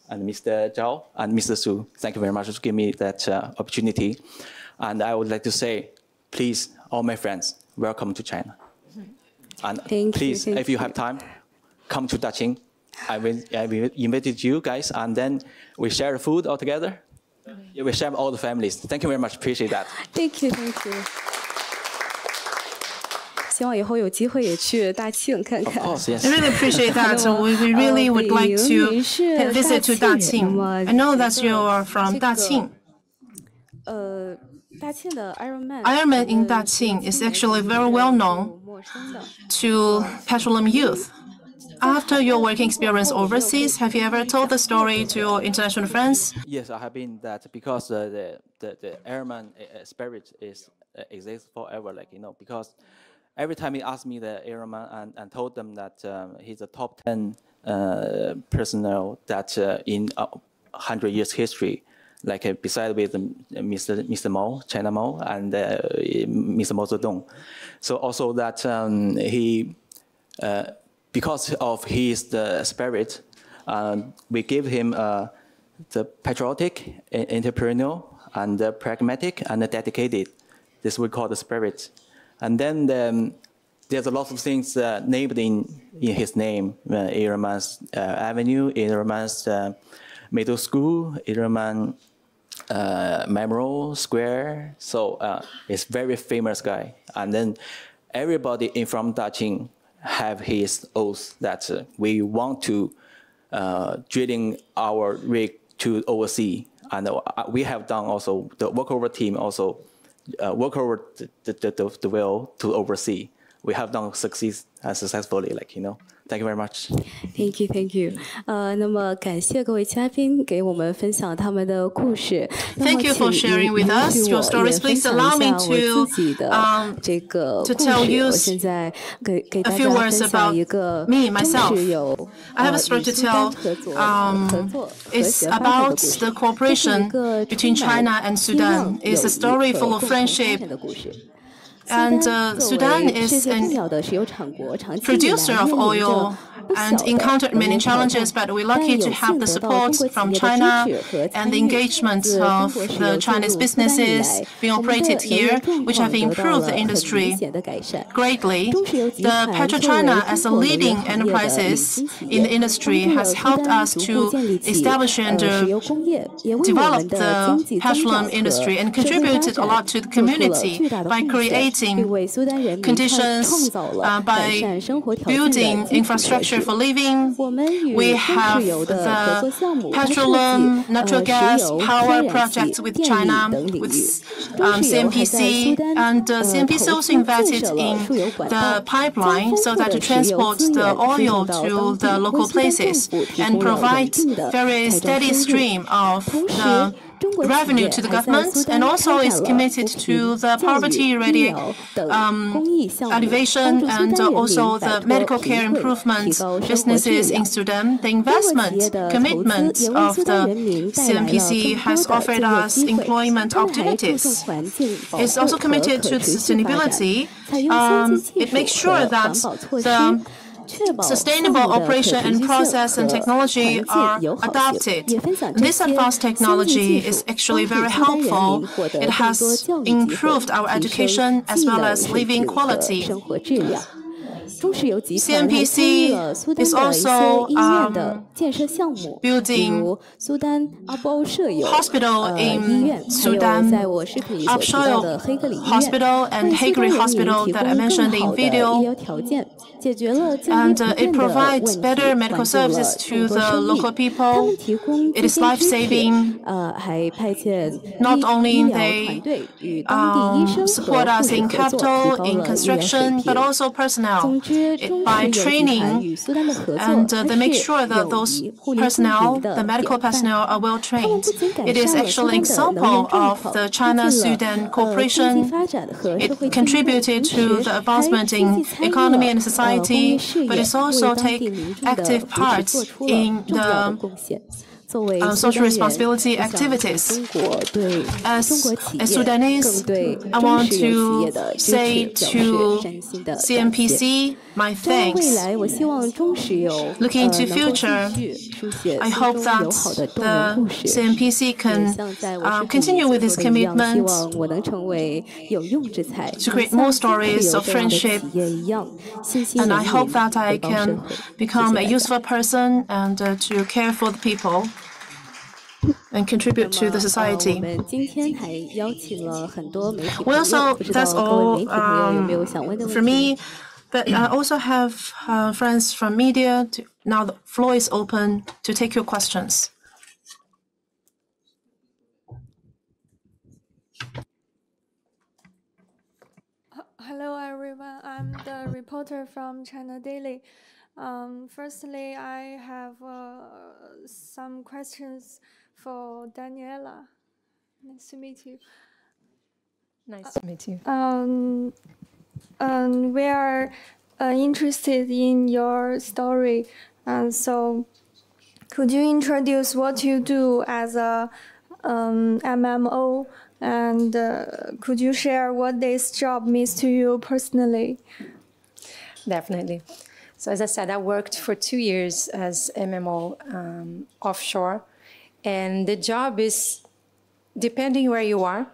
and Mr. Zhao and Mr. Su. Thank you very much for giving me that opportunity. And I would like to say, please, all my friends, welcome to China. And please, if you have time, come to Daqing. I will invite you guys, and then we share food all together. We share all the families. Thank you very much. Appreciate that. Thank you. Thank you. 希望以后有机会也去大庆看看。Of course, yes. I really appreciate that. So we really would like to visit to Daqing. I know that you are from Daqing. Ironman in Daqing is actually very well known to petroleum youth. After your working experience overseas, have you ever told the story to your international friends? Yes, I have been that because the Ironman spirit exists forever, because every time he asked me the Ironman and told them that he's a top 10 personnel that in 100 years history, beside with Mr. Mao, China Mao, and Mr. Mao Zedong. So also that he. Because of his spirit, we give him the patriotic, entrepreneurial, and pragmatic, and dedicated. This we call the spirit. And then there's a lot of things named in his name. Ironman's Avenue, Ironman's Middle School, Ironman Memorial Square. So it's very famous guy. And then everybody from Daqing have his oath that we want to drilling our rig to oversee, and we have done also the workover team also work over the well to oversee. We have done successfully, Thank you very much. Thank you, thank you. 那么感谢各位嘉宾给我们分享他们的故事。Thank you for sharing with us your stories. Please allow me to tell you a few words about me, myself. I have a story to tell. It's about the cooperation between China and Sudan. It's a story full of friendship. And Sudan is a producer of oil and encountered many challenges, but we're lucky to have the support from China and the engagement of the Chinese businesses being operated here, which have improved the industry greatly. The PetroChina, as a leading enterprises in the industry, has helped us to establish and develop the petroleum industry and contributed a lot to the community by creating conditions, by building infrastructure for living. We have the petroleum, natural gas power projects with China, with CNPC, and CNPC also invested in the pipeline so that to transport the oil to the local places and provide very steady stream of the revenue to the government, and also is committed to the poverty alleviation and also the medical care improvement businesses in Sudan. The investment commitment of the CNPC has offered us employment opportunities. It's also committed to sustainability. It makes sure that the sustainable operation and process and technology are adopted. This advanced technology is actually very helpful. It has improved our education as well as living quality. CNPC is also building hospital in Sudan, Upshire Hospital and Hagri Hospital that I mentioned in video. And it provides better medical services to the local people. It is life-saving. Not only they support us in capital, in construction, but also personnel by training, and they make sure that those personnel, the medical personnel, are well trained. It is actually an example of the China-Sudan cooperation. It contributed to the advancement in economy and society, but it's also taking active part in the social responsibility activities. As a Sudanese, I want to say to CNPC my thanks. Looking into future, I hope that the CNPC can continue with this commitment to create more stories of friendship. And I hope that I can become a useful person and to care for the people and contribute to the society. Well, so that's all for me. But I also have friends from media. Now the floor is open to take your questions. Hello, everyone. I'm the reporter from China Daily. Firstly, I have some questions for Daniela. Nice to meet you. Nice to meet you. We are interested in your story. So could you introduce what you do as a MMO? And could you share what this job means to you personally? Definitely. So as I said, I worked for 2 years as MMO offshore. And the job is, depending where you are,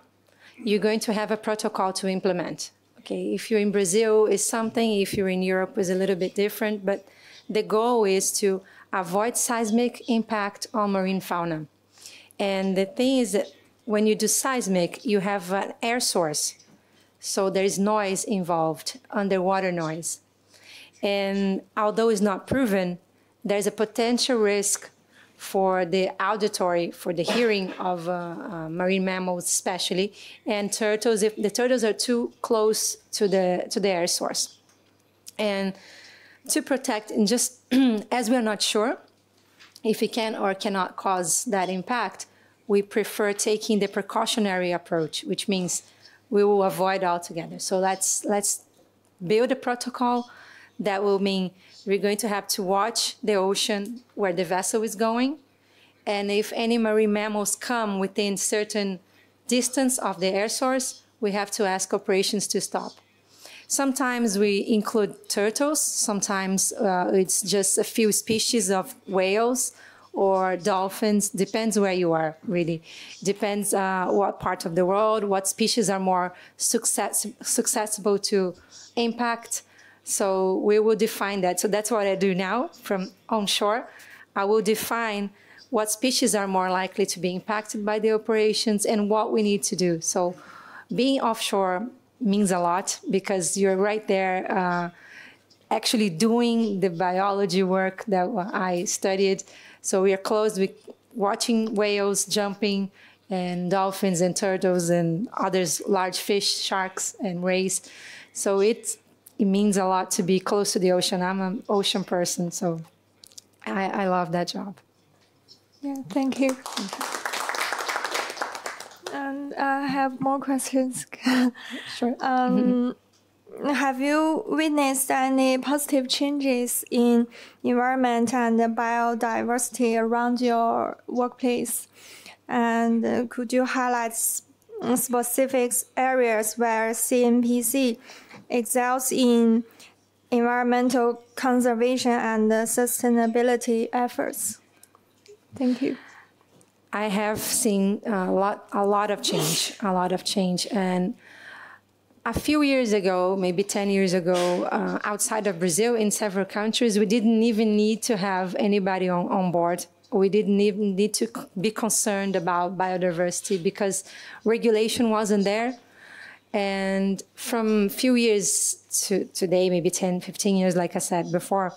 you're going to have a protocol to implement. Okay, if you're in Brazil, it's something. If you're in Europe, it's a little bit different. But the goal is to avoid seismic impact on marine fauna. And the thing is that when you do seismic, you have an air source. So there is noise involved, underwater noise. And although it's not proven, there's a potential risk for the auditory, for the hearing of marine mammals especially, and turtles, if the turtles are too close to the air source. And to protect, and just as we're not sure if it can or cannot cause that impact, we prefer taking the precautionary approach, which means we will avoid altogether. So let's build a protocol that will mean we're going to have to watch the ocean where the vessel is going. And if any marine mammals come within certain distance of the air source, we have to ask operations to stop. Sometimes we include turtles. Sometimes it's just a few species of whales or dolphins. Depends where you are, really. Depends what part of the world, what species are more susceptible to impact. So we will define that. So that's what I do now from onshore. I will define what species are more likely to be impacted by the operations and what we need to do. So being offshore means a lot because you're right there actually doing the biology work that I studied. So we are close with watching whales jumping and dolphins and turtles and others, large fish, sharks and rays. So it means a lot to be close to the ocean. I'm an ocean person, so I love that job. Yeah, thank you. And I have more questions. Sure. Have you witnessed any positive changes in environment and biodiversity around your workplace? And could you highlight specific areas where CNPC excels in environmental conservation and sustainability efforts? Thank you. I have seen a lot of change. And a few years ago, maybe 10 years ago, outside of Brazil, in several countries, we didn't even need to have anybody on board. We didn't even need to be concerned about biodiversity because regulation wasn't there. And from a few years to today, maybe 10, 15 years, like I said before,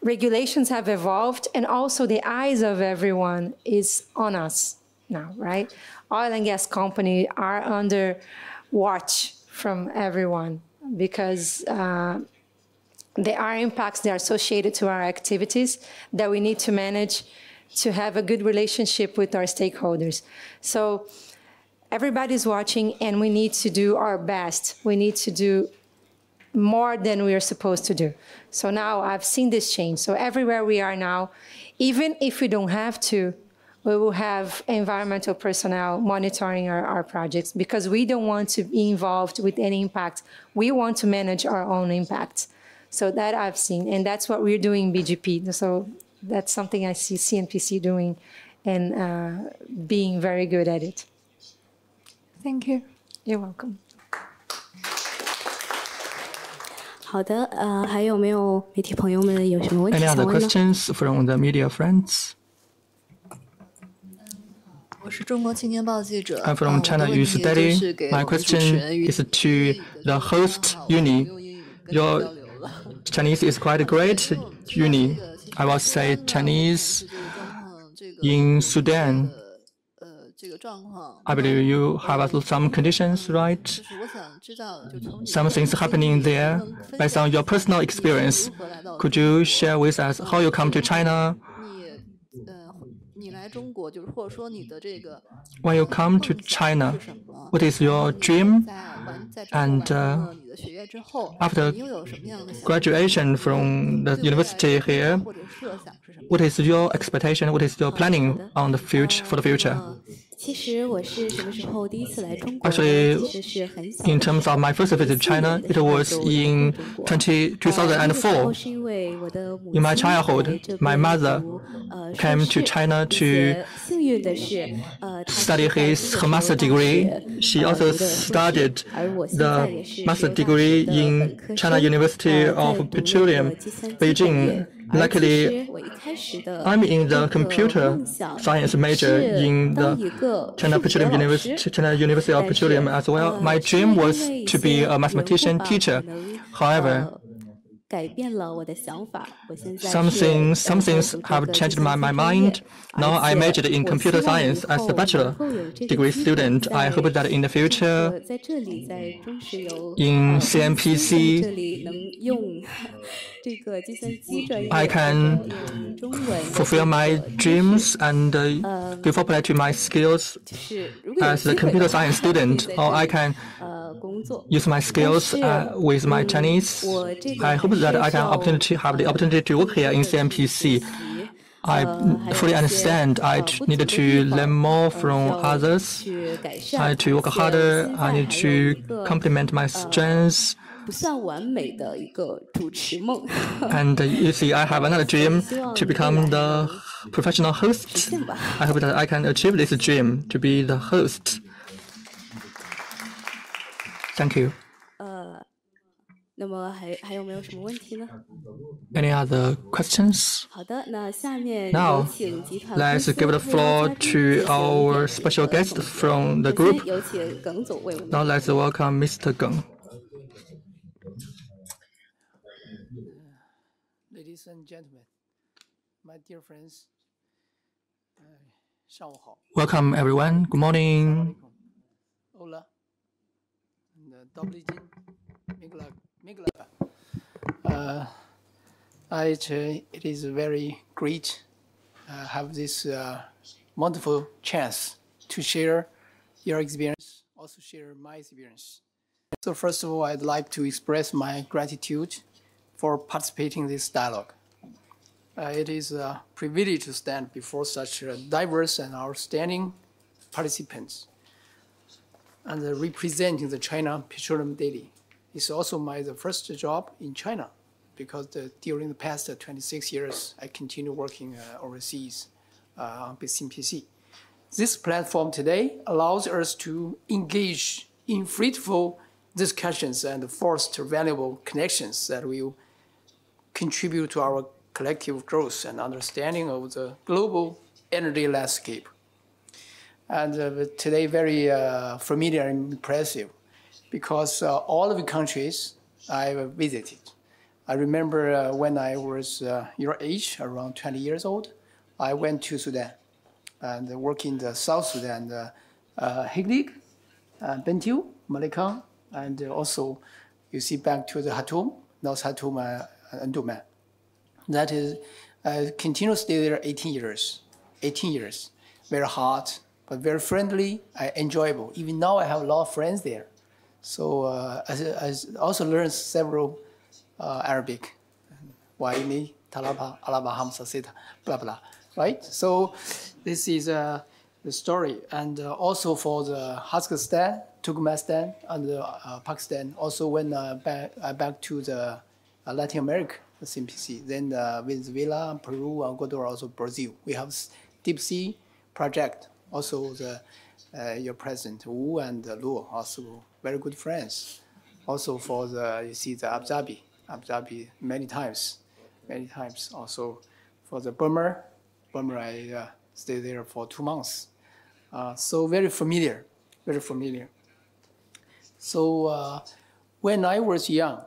regulations have evolved, and also the eyes of everyone is on us now, right? Oil and gas companies are under watch from everyone because there are impacts that are associated to our activities that we need to manage to have a good relationship with our stakeholders. So everybody's watching, and we need to do our best. We need to do more than we are supposed to do. So now I've seen this change. So everywhere we are now, even if we don't have to, we will have environmental personnel monitoring our projects because we don't want to be involved with any impact. We want to manage our own impacts. So that I've seen, and that's what we're doing in BGP. So That's something I see CNPC doing and being very good at it. Thank you. You're welcome. 好的，还有没有媒体朋友们有什么问题 Any 想 other 问呢？ questions from the media friends? 我是中国青年报记者。 I'm from China Youth Daily. My question is to the host uni. Your Chinese is quite great, uni. I will say Chinese in Sudan. I believe you have some conditions, right? Some things happening there. Based on your personal experience, could you share with us how you come to China? When you come to China, what is your dream? And after graduation from the university here, what is your expectation? What is your planning on the future for the future? 其实我是什么时候第一次来中国？ Actually, 其实是很小。 in terms of my first visit to China, it was in 2004. 是因为我的母 In my 亲 childhood, my mother came to China to 幸运的是， study her master degree. She also studied the master degree in China University of Petroleum, Beijing. Luckily, I'm in the computer science major in the China Petroleum University, China University of Petroleum as well. My dream was to be a mathematician teacher. However, 改变了我的想法。我现在 some things have changed my mind. Now I majored in computer science as a bachelor degree student. I hope that in the future, 在这里，在中石油 in CNPC, 这里能用这个计算机专业 I can 用中文 fulfill my dreams and give up to my skills as a computer science student, or I can 工作。 use my skills with my Chinese. I hope that I can have the opportunity to work here in CNPC. I fully understand I need to learn more from others. I need to work harder. I need to complement my strengths. 不算完美的一个主持梦。 And you see, I have another dream to become the professional host. I hope that I can achieve this dream to be the host. Thank you. 那么还有没有什么问题呢？ Any other questions? 好的，那下面有 Now, 请集团 let's give the floor to our special guest from the 首 group. 先有请耿总为我们 Now let's welcome Mr. Geng. Ladies and gentlemen, my dear friends, 上午好。 Welcome everyone. Good morning. Hola. It is very great have this wonderful chance to share your experience, also share my experience. So first of all, I'd like to express my gratitude for participating in this dialogue. It is a privilege to stand before such diverse and outstanding participants. And representing the China Petroleum Daily. It's also my first job in China because during the past 26 years, I continue working overseas on CNPC. This platform today allows us to engage in fruitful discussions and foster valuable connections that will contribute to our collective growth and understanding of the global energy landscape. And today very familiar and impressive because all of the countries I visited. I remember when I was your age, around 20 years old, I went to Sudan and worked in the South Sudan, Higlig, Bentiu, Malakang, and also you see back to the Khartoum, North Khartoum and Duman. That is, I continued to stay there 18 years. 18 years, very hard, but very friendly and enjoyable. Even now, I have a lot of friends there. So I also learned several Arabic. Waini, Talaba, Alaba, Hamsa, Sita, blah, blah. Right? So this is the story. And also for the Kazakhstan, Turkmenistan, and Pakistan, also when back to the Latin America, the CNPC. Then Venezuela, Peru, Ecuador, also Brazil. We have Deep Sea project. Also your president Wu and Luo, also very good friends. Also for you see the Abu Dhabi many times. Also for the Burma I stayed there for 2 months. So very familiar. So when I was young,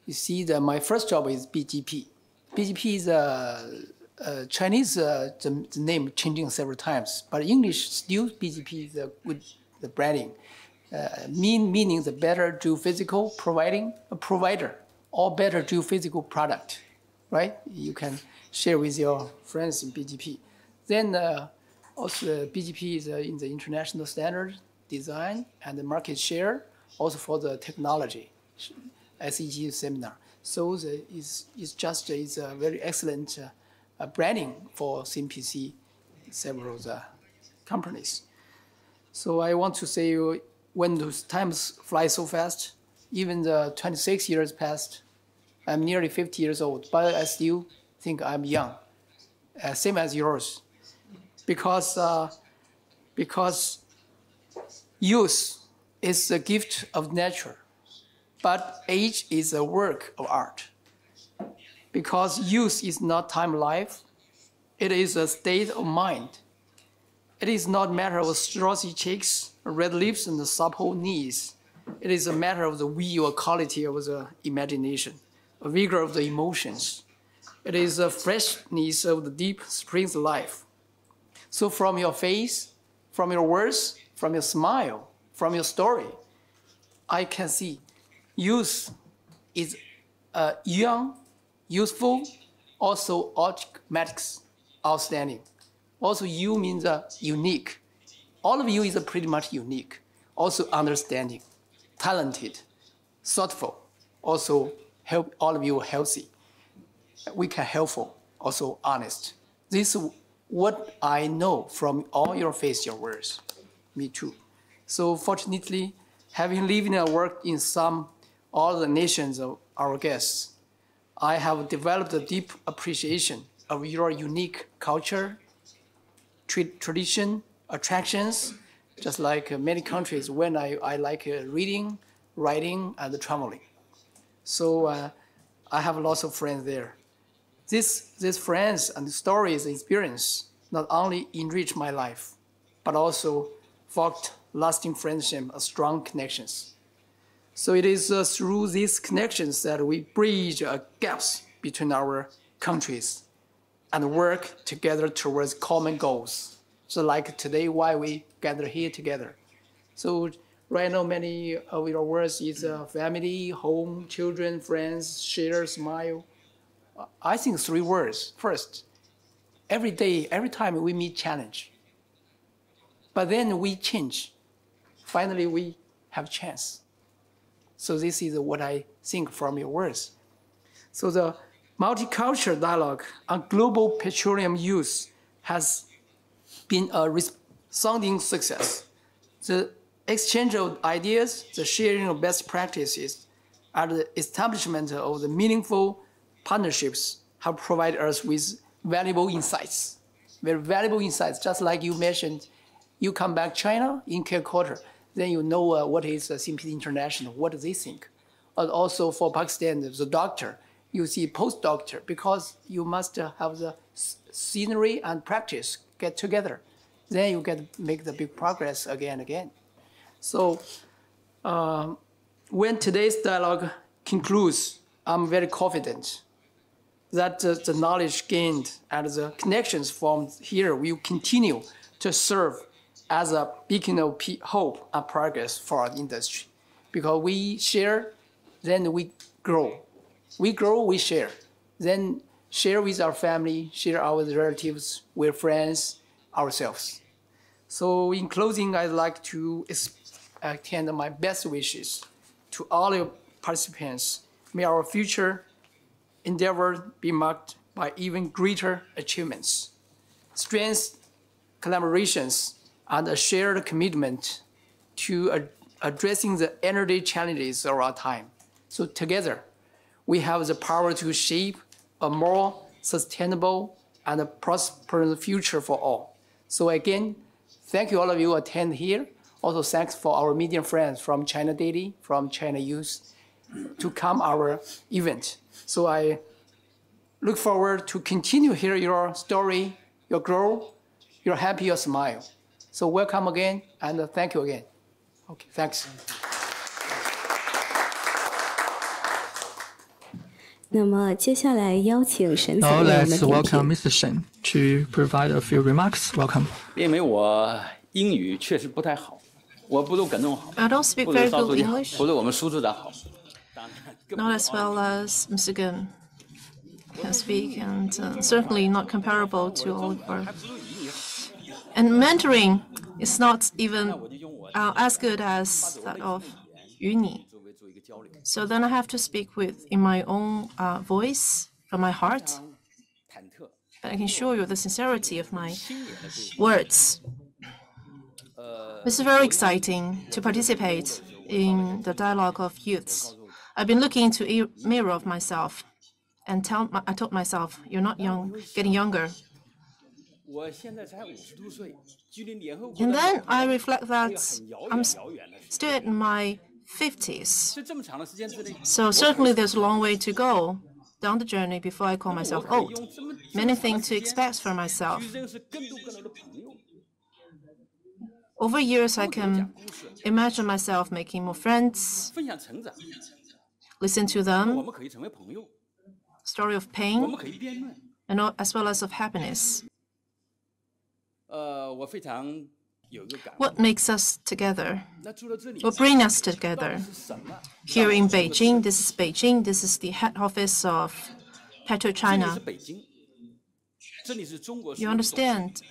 you see that my first job is BGP. BGP is Chinese, the name changing several times, but English still BGP is with the branding. Meaning the better geophysical provider or better geophysical product, right? You can share with your friends in BGP. Then also BGP is in the international standard design and the market share, also for the technology, SEG seminar. So it's a very excellent branding for CNPC, several companies. So I want to say, when those times fly so fast, even the 26 years passed, I'm nearly 50 years old, but I still think I'm young, same as yours, because youth is a gift of nature, but age is a work of art. Because youth is not time life, it is a state of mind. It is not a matter of rosy cheeks, red lips, and supple knees. It is a matter of the will or quality of the imagination, a vigor of the emotions. It is a freshness of the deep spring's life. So from your face, from your words, from your smile, from your story, I can see youth is young, useful, also mathematics, outstanding. Also, you means unique. All of you is pretty much unique. Also understanding, talented, thoughtful. Also help all of you healthy. We can helpful, also honest. This is what I know from all your face, your words. Me too. So fortunately, having lived and worked in all the nations of our guests, I have developed a deep appreciation of your unique culture, tradition, attractions, just like many countries when I like reading, writing, and traveling. So I have lots of friends there. These friends and stories and experience not only enrich my life, but also forged lasting friendship and strong connections. So it is through these connections that we bridge gaps between our countries and work together towards common goals. So like today, why we gather here together. So right now, many of your words is family, home, children, friends, share, smile. I think 3 words. First, every day, every time we meet challenge. But then we change. Finally, we have chance. So this is what I think from your words. So the multicultural dialogue on global petroleum use has been a resounding success. The exchange of ideas, the sharing of best practices, and the establishment of the meaningful partnerships have provided us with valuable insights. Very valuable insights, just like you mentioned, you come back China in Calcutta, then you know what is CNPC International, what do they think? And also for Pakistan, the doctor, you see postdoctor, because you must have the scenery and practice get together. Then you make the big progress again and again. So when today's dialogue concludes, I'm very confident that the knowledge gained and the connections formed here will continue to serve as a beacon of hope and progress for our industry. Because we share, then we grow. We grow, we share. Then share with our family, share our relatives, with friends, ourselves. So in closing, I'd like to extend my best wishes to all your participants. May our future endeavor be marked by even greater achievements, strengths, collaborations, and a shared commitment to addressing the energy challenges of our time. So together, we have the power to shape a more sustainable and a prosperous future for all. So again, thank you all of you who attend here. Also thanks for our media friends from China Daily, from China Youth, to come our event. So I look forward to continue hear your story, your growth, your happy, your smile. So welcome again, and thank you again. Okay, thanks. 那么接下来邀请沈总 Now 为我们 let's 点 welcome 评。 Mr. Shen to provide a few remarks. Welcome. 因为我英语确实不太好，我不如耿总好， I don't speak 不如 very 邵 good 书记好， English. 不如我们苏处长好。 Not as well as Mr. Gun can speak, and certainly not comparable to Oliver. And mentoring is not even as good as that of Yuni. So then I have to speak in my own voice, from my heart. But I can show you the sincerity of my words. It's very exciting to participate in the dialogue of youths. I've been looking into a mirror of myself and I told myself, you're not young, getting younger. And then I reflect that I'm still in my 50s. So certainly there's a long way to go down the journey before I call myself old. Many things to expect from myself. Over years, I can imagine myself making more friends, listen to them, story of pain, and as well as of happiness. What makes us together? What brings us together? Here in Beijing, this is the head office of PetroChina. You understand,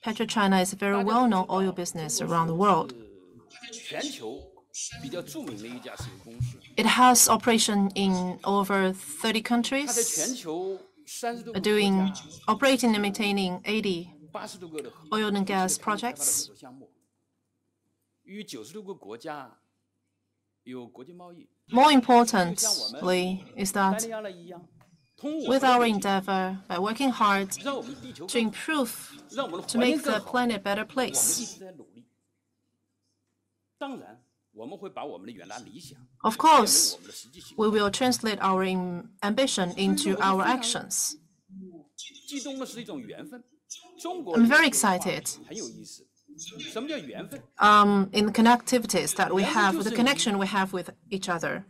PetroChina is a very well-known oil business around the world. It has operation in over 30 countries, operating and maintaining 80 oil and gas projects. More importantly is that with our endeavor, by working hard to improve, to make the planet a better place. Of course, we will translate our ambition into our actions. I'm very excited in the connectivities that we have, the connection we have with each other.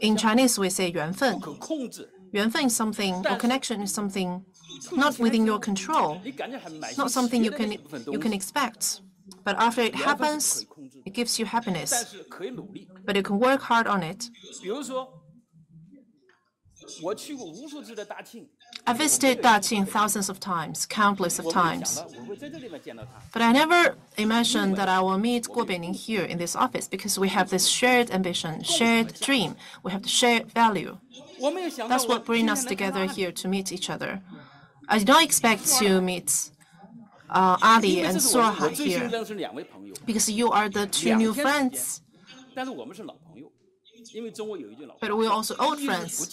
In Chinese, we say 缘分. 缘分 is something, or connection is something not within your control, not something you can expect. But after it happens, it gives you happiness. But you can work hard on it. I visited Daqing thousands of times, countless of times. But I never imagined that I will meet Guo Beining here in this office because we have this shared ambition, shared dream. We have the shared value. That's what brings us together here to meet each other. I did not expect to meet Ali and Surahai here because you are the two new friends. But we're also old friends.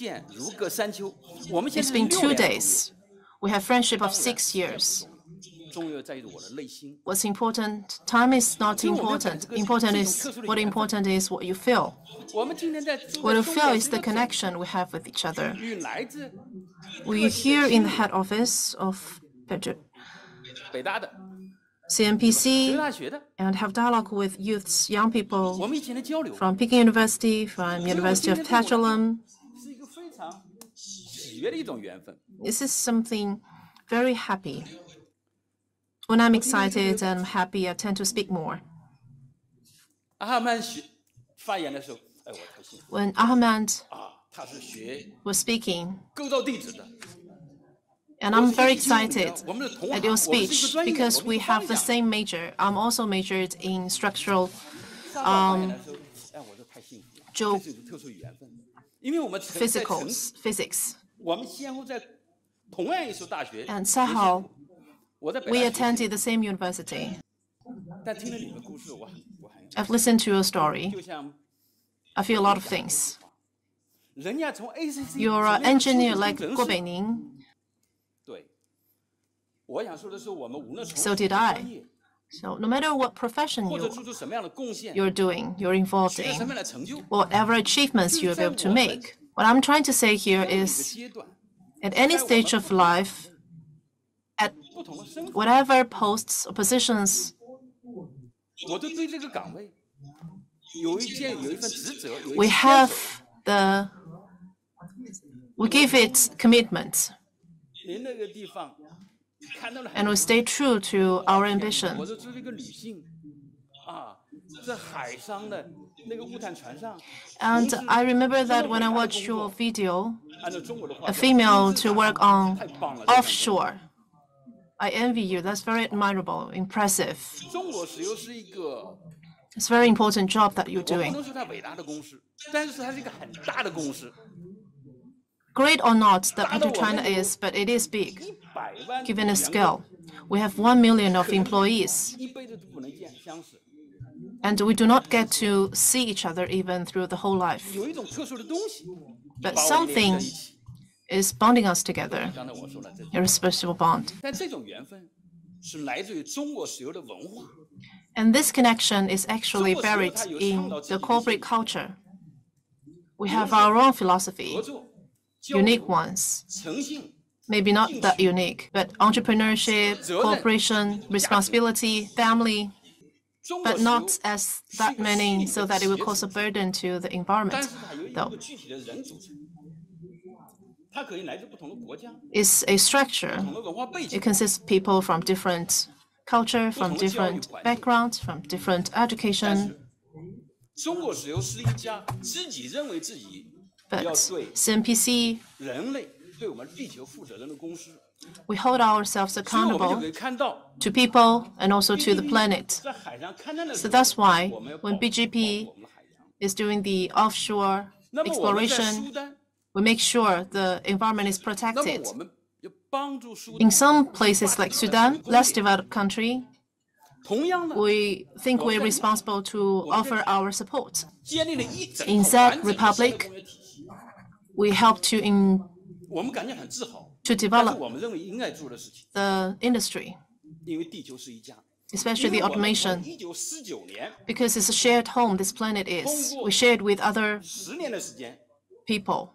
It's been 2 days. We have friendship of 6 years. What's important? Time is not important. What important is what you feel. What you feel is the connection we have with each other. We're here in the head office of CNPC and have dialogue with youths, young people from Peking University, from University of Petroleum. This is something very happy. When I'm excited and happy, I tend to speak more. When Ahmed was speaking, and I'm very excited at your speech because we have the same major. I'm also majored in structural physics. And Sahao, we attended the same university. I've listened to your story. I feel a lot of things. You're an engineer like Guo Beining. So did I. So no matter what profession you're doing, you're involved in, whatever achievements you're able to make, what I'm trying to say here is, at any stage of life, at whatever posts or positions, we give it commitment. And we stay true to our ambition. And I remember that when I watched your video, a female to work on offshore. I envy you. That's very admirable, impressive. It's a very important job that you're doing. Great or not that PetroChina is, but it is big, given the scale. We have 1 million of employees, and we do not get to see each other even through the whole life. But something is bonding us together, irrepressible bond. And this connection is actually buried in the corporate culture. We have our own philosophy. Unique ones. Maybe not that unique, but entrepreneurship, cooperation, responsibility, family, but not as that many so that it will cause a burden to the environment, though. It's a structure. It consists of people from different culture, from different backgrounds, from different education. But CNPC, we hold ourselves accountable to people and also to the planet. So that's why when BGP is doing the offshore exploration, we make sure the environment is protected. In some places like Sudan, less developed country, we think we're responsible to offer our support. In Czech Republic, we help to develop the industry, especially the automation, because it's a shared home, this planet is. We share it with other people.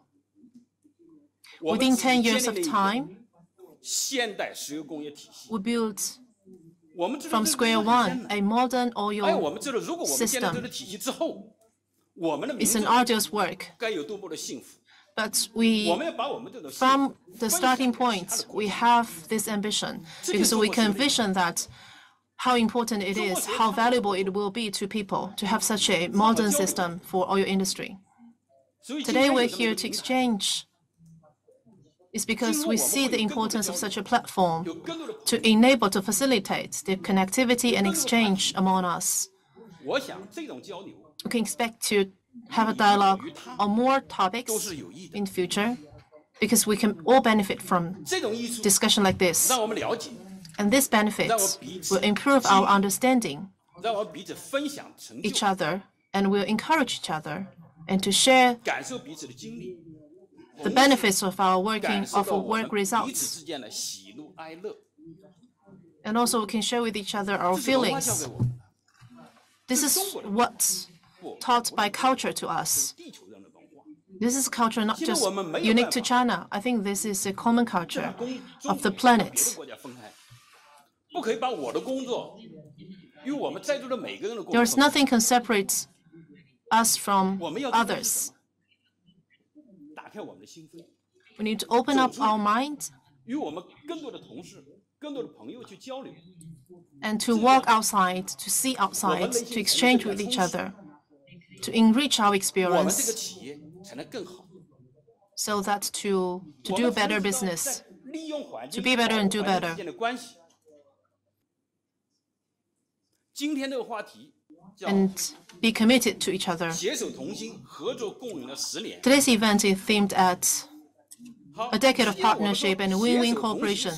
Within 10 years of time, we built from square one a modern oil system. It's an arduous work. But from the starting point, we have this ambition because we can envision that how important it is, how valuable it will be to people to have such a modern system for oil industry. Today we're here to exchange. It's because we see the importance of such a platform to enable, to facilitate the connectivity and exchange among us. We can expect to have a dialogue on more topics in the future because we can all benefit from discussion like this. And these benefits will improve our understanding each other and will encourage each other and to share the benefits of our work results. And also we can share with each other our feelings. This is what's taught by culture to us. This is culture not just unique to China. I think this is a common culture of the planet. There's nothing can separate us from others. We need to open up our mind and to walk outside, to see outside, to exchange with each other, to enrich our experience, so that to do better business, to be better and do better. And be committed to each other. Today's event is themed at a decade of partnership and win-win cooperation.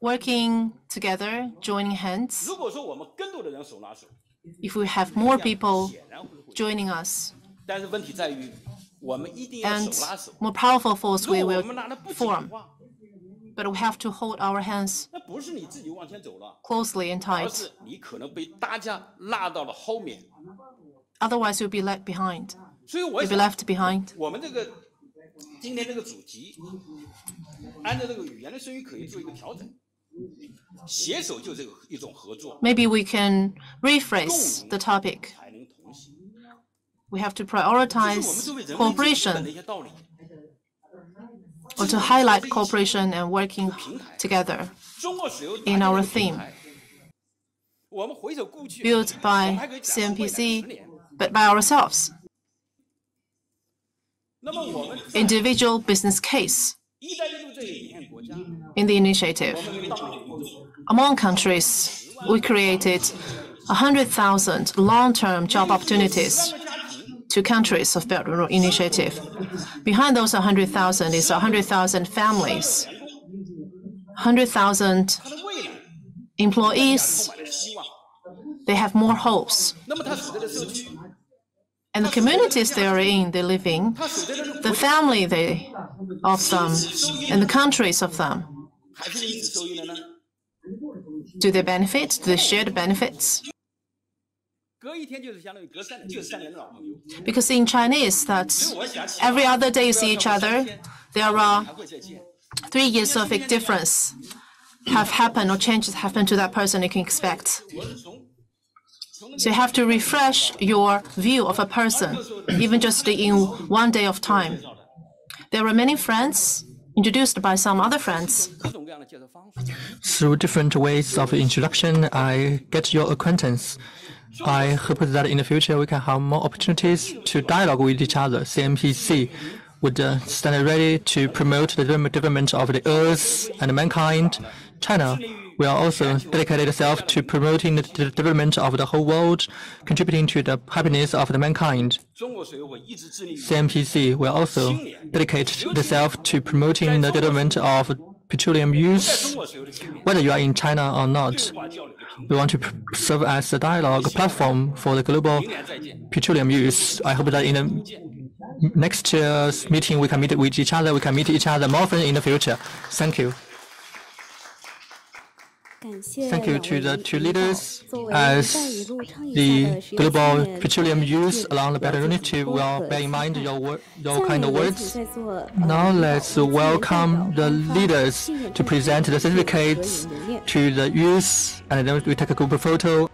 Working together, joining hands. If we have more people joining us, and more powerful force we will form. But we have to hold our hands closely and tight. Otherwise, you'll be left behind. You'll be left behind. Maybe we can rephrase the topic. We have to prioritize cooperation, or to highlight cooperation and working together in our theme, built by CNPC, but by ourselves. Individual business case in the initiative. Among countries, we created 100,000 long-term job opportunities to countries of Belt and Road Initiative. Behind those 100,000 is 100,000 families, 100,000 employees. They have more hopes. And the communities they are in, they live in, the family of them, and the countries of them. Do they benefit? Do they share the benefits? Because in Chinese, that's every other day you see each other, there are 3 years of a difference have happened or changes happen to that person you can expect. So you have to refresh your view of a person, even just in 1 day of time. There are many friends introduced by some other friends. Through different ways of introduction, I get your acquaintance. I hope that in the future we can have more opportunities to dialogue with each other. CNPC would stand ready to promote the development of the Earth and mankind. China will also dedicate itself to promoting the development of the whole world, contributing to the happiness of the mankind. CNPC will also dedicate itself to promoting the development of petroleum use. Whether you are in China or not, we want to serve as a dialogue platform for the global petroleum use. I hope that in the next year's meeting we can meet with each other. We can meet each other more often in the future. Thank you. Thank you to the two leaders. As the global petroleum use along the Belt and Road Initiative will bear in mind your kind of words. Now let's welcome the leaders to present the certificates to the youth, and then we take a group photo.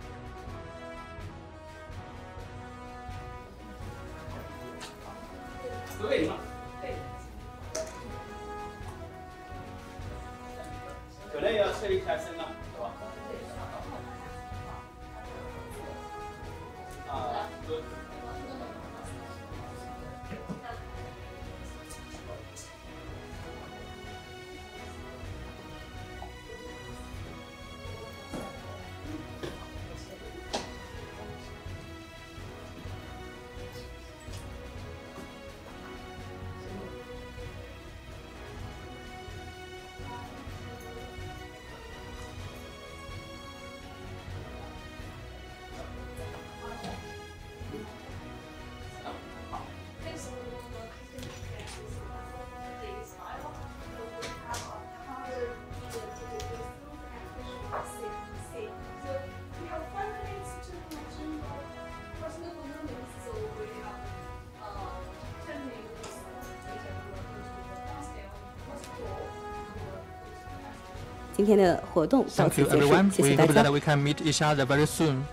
Thank you, everyone. We hope that we can meet each other very soon.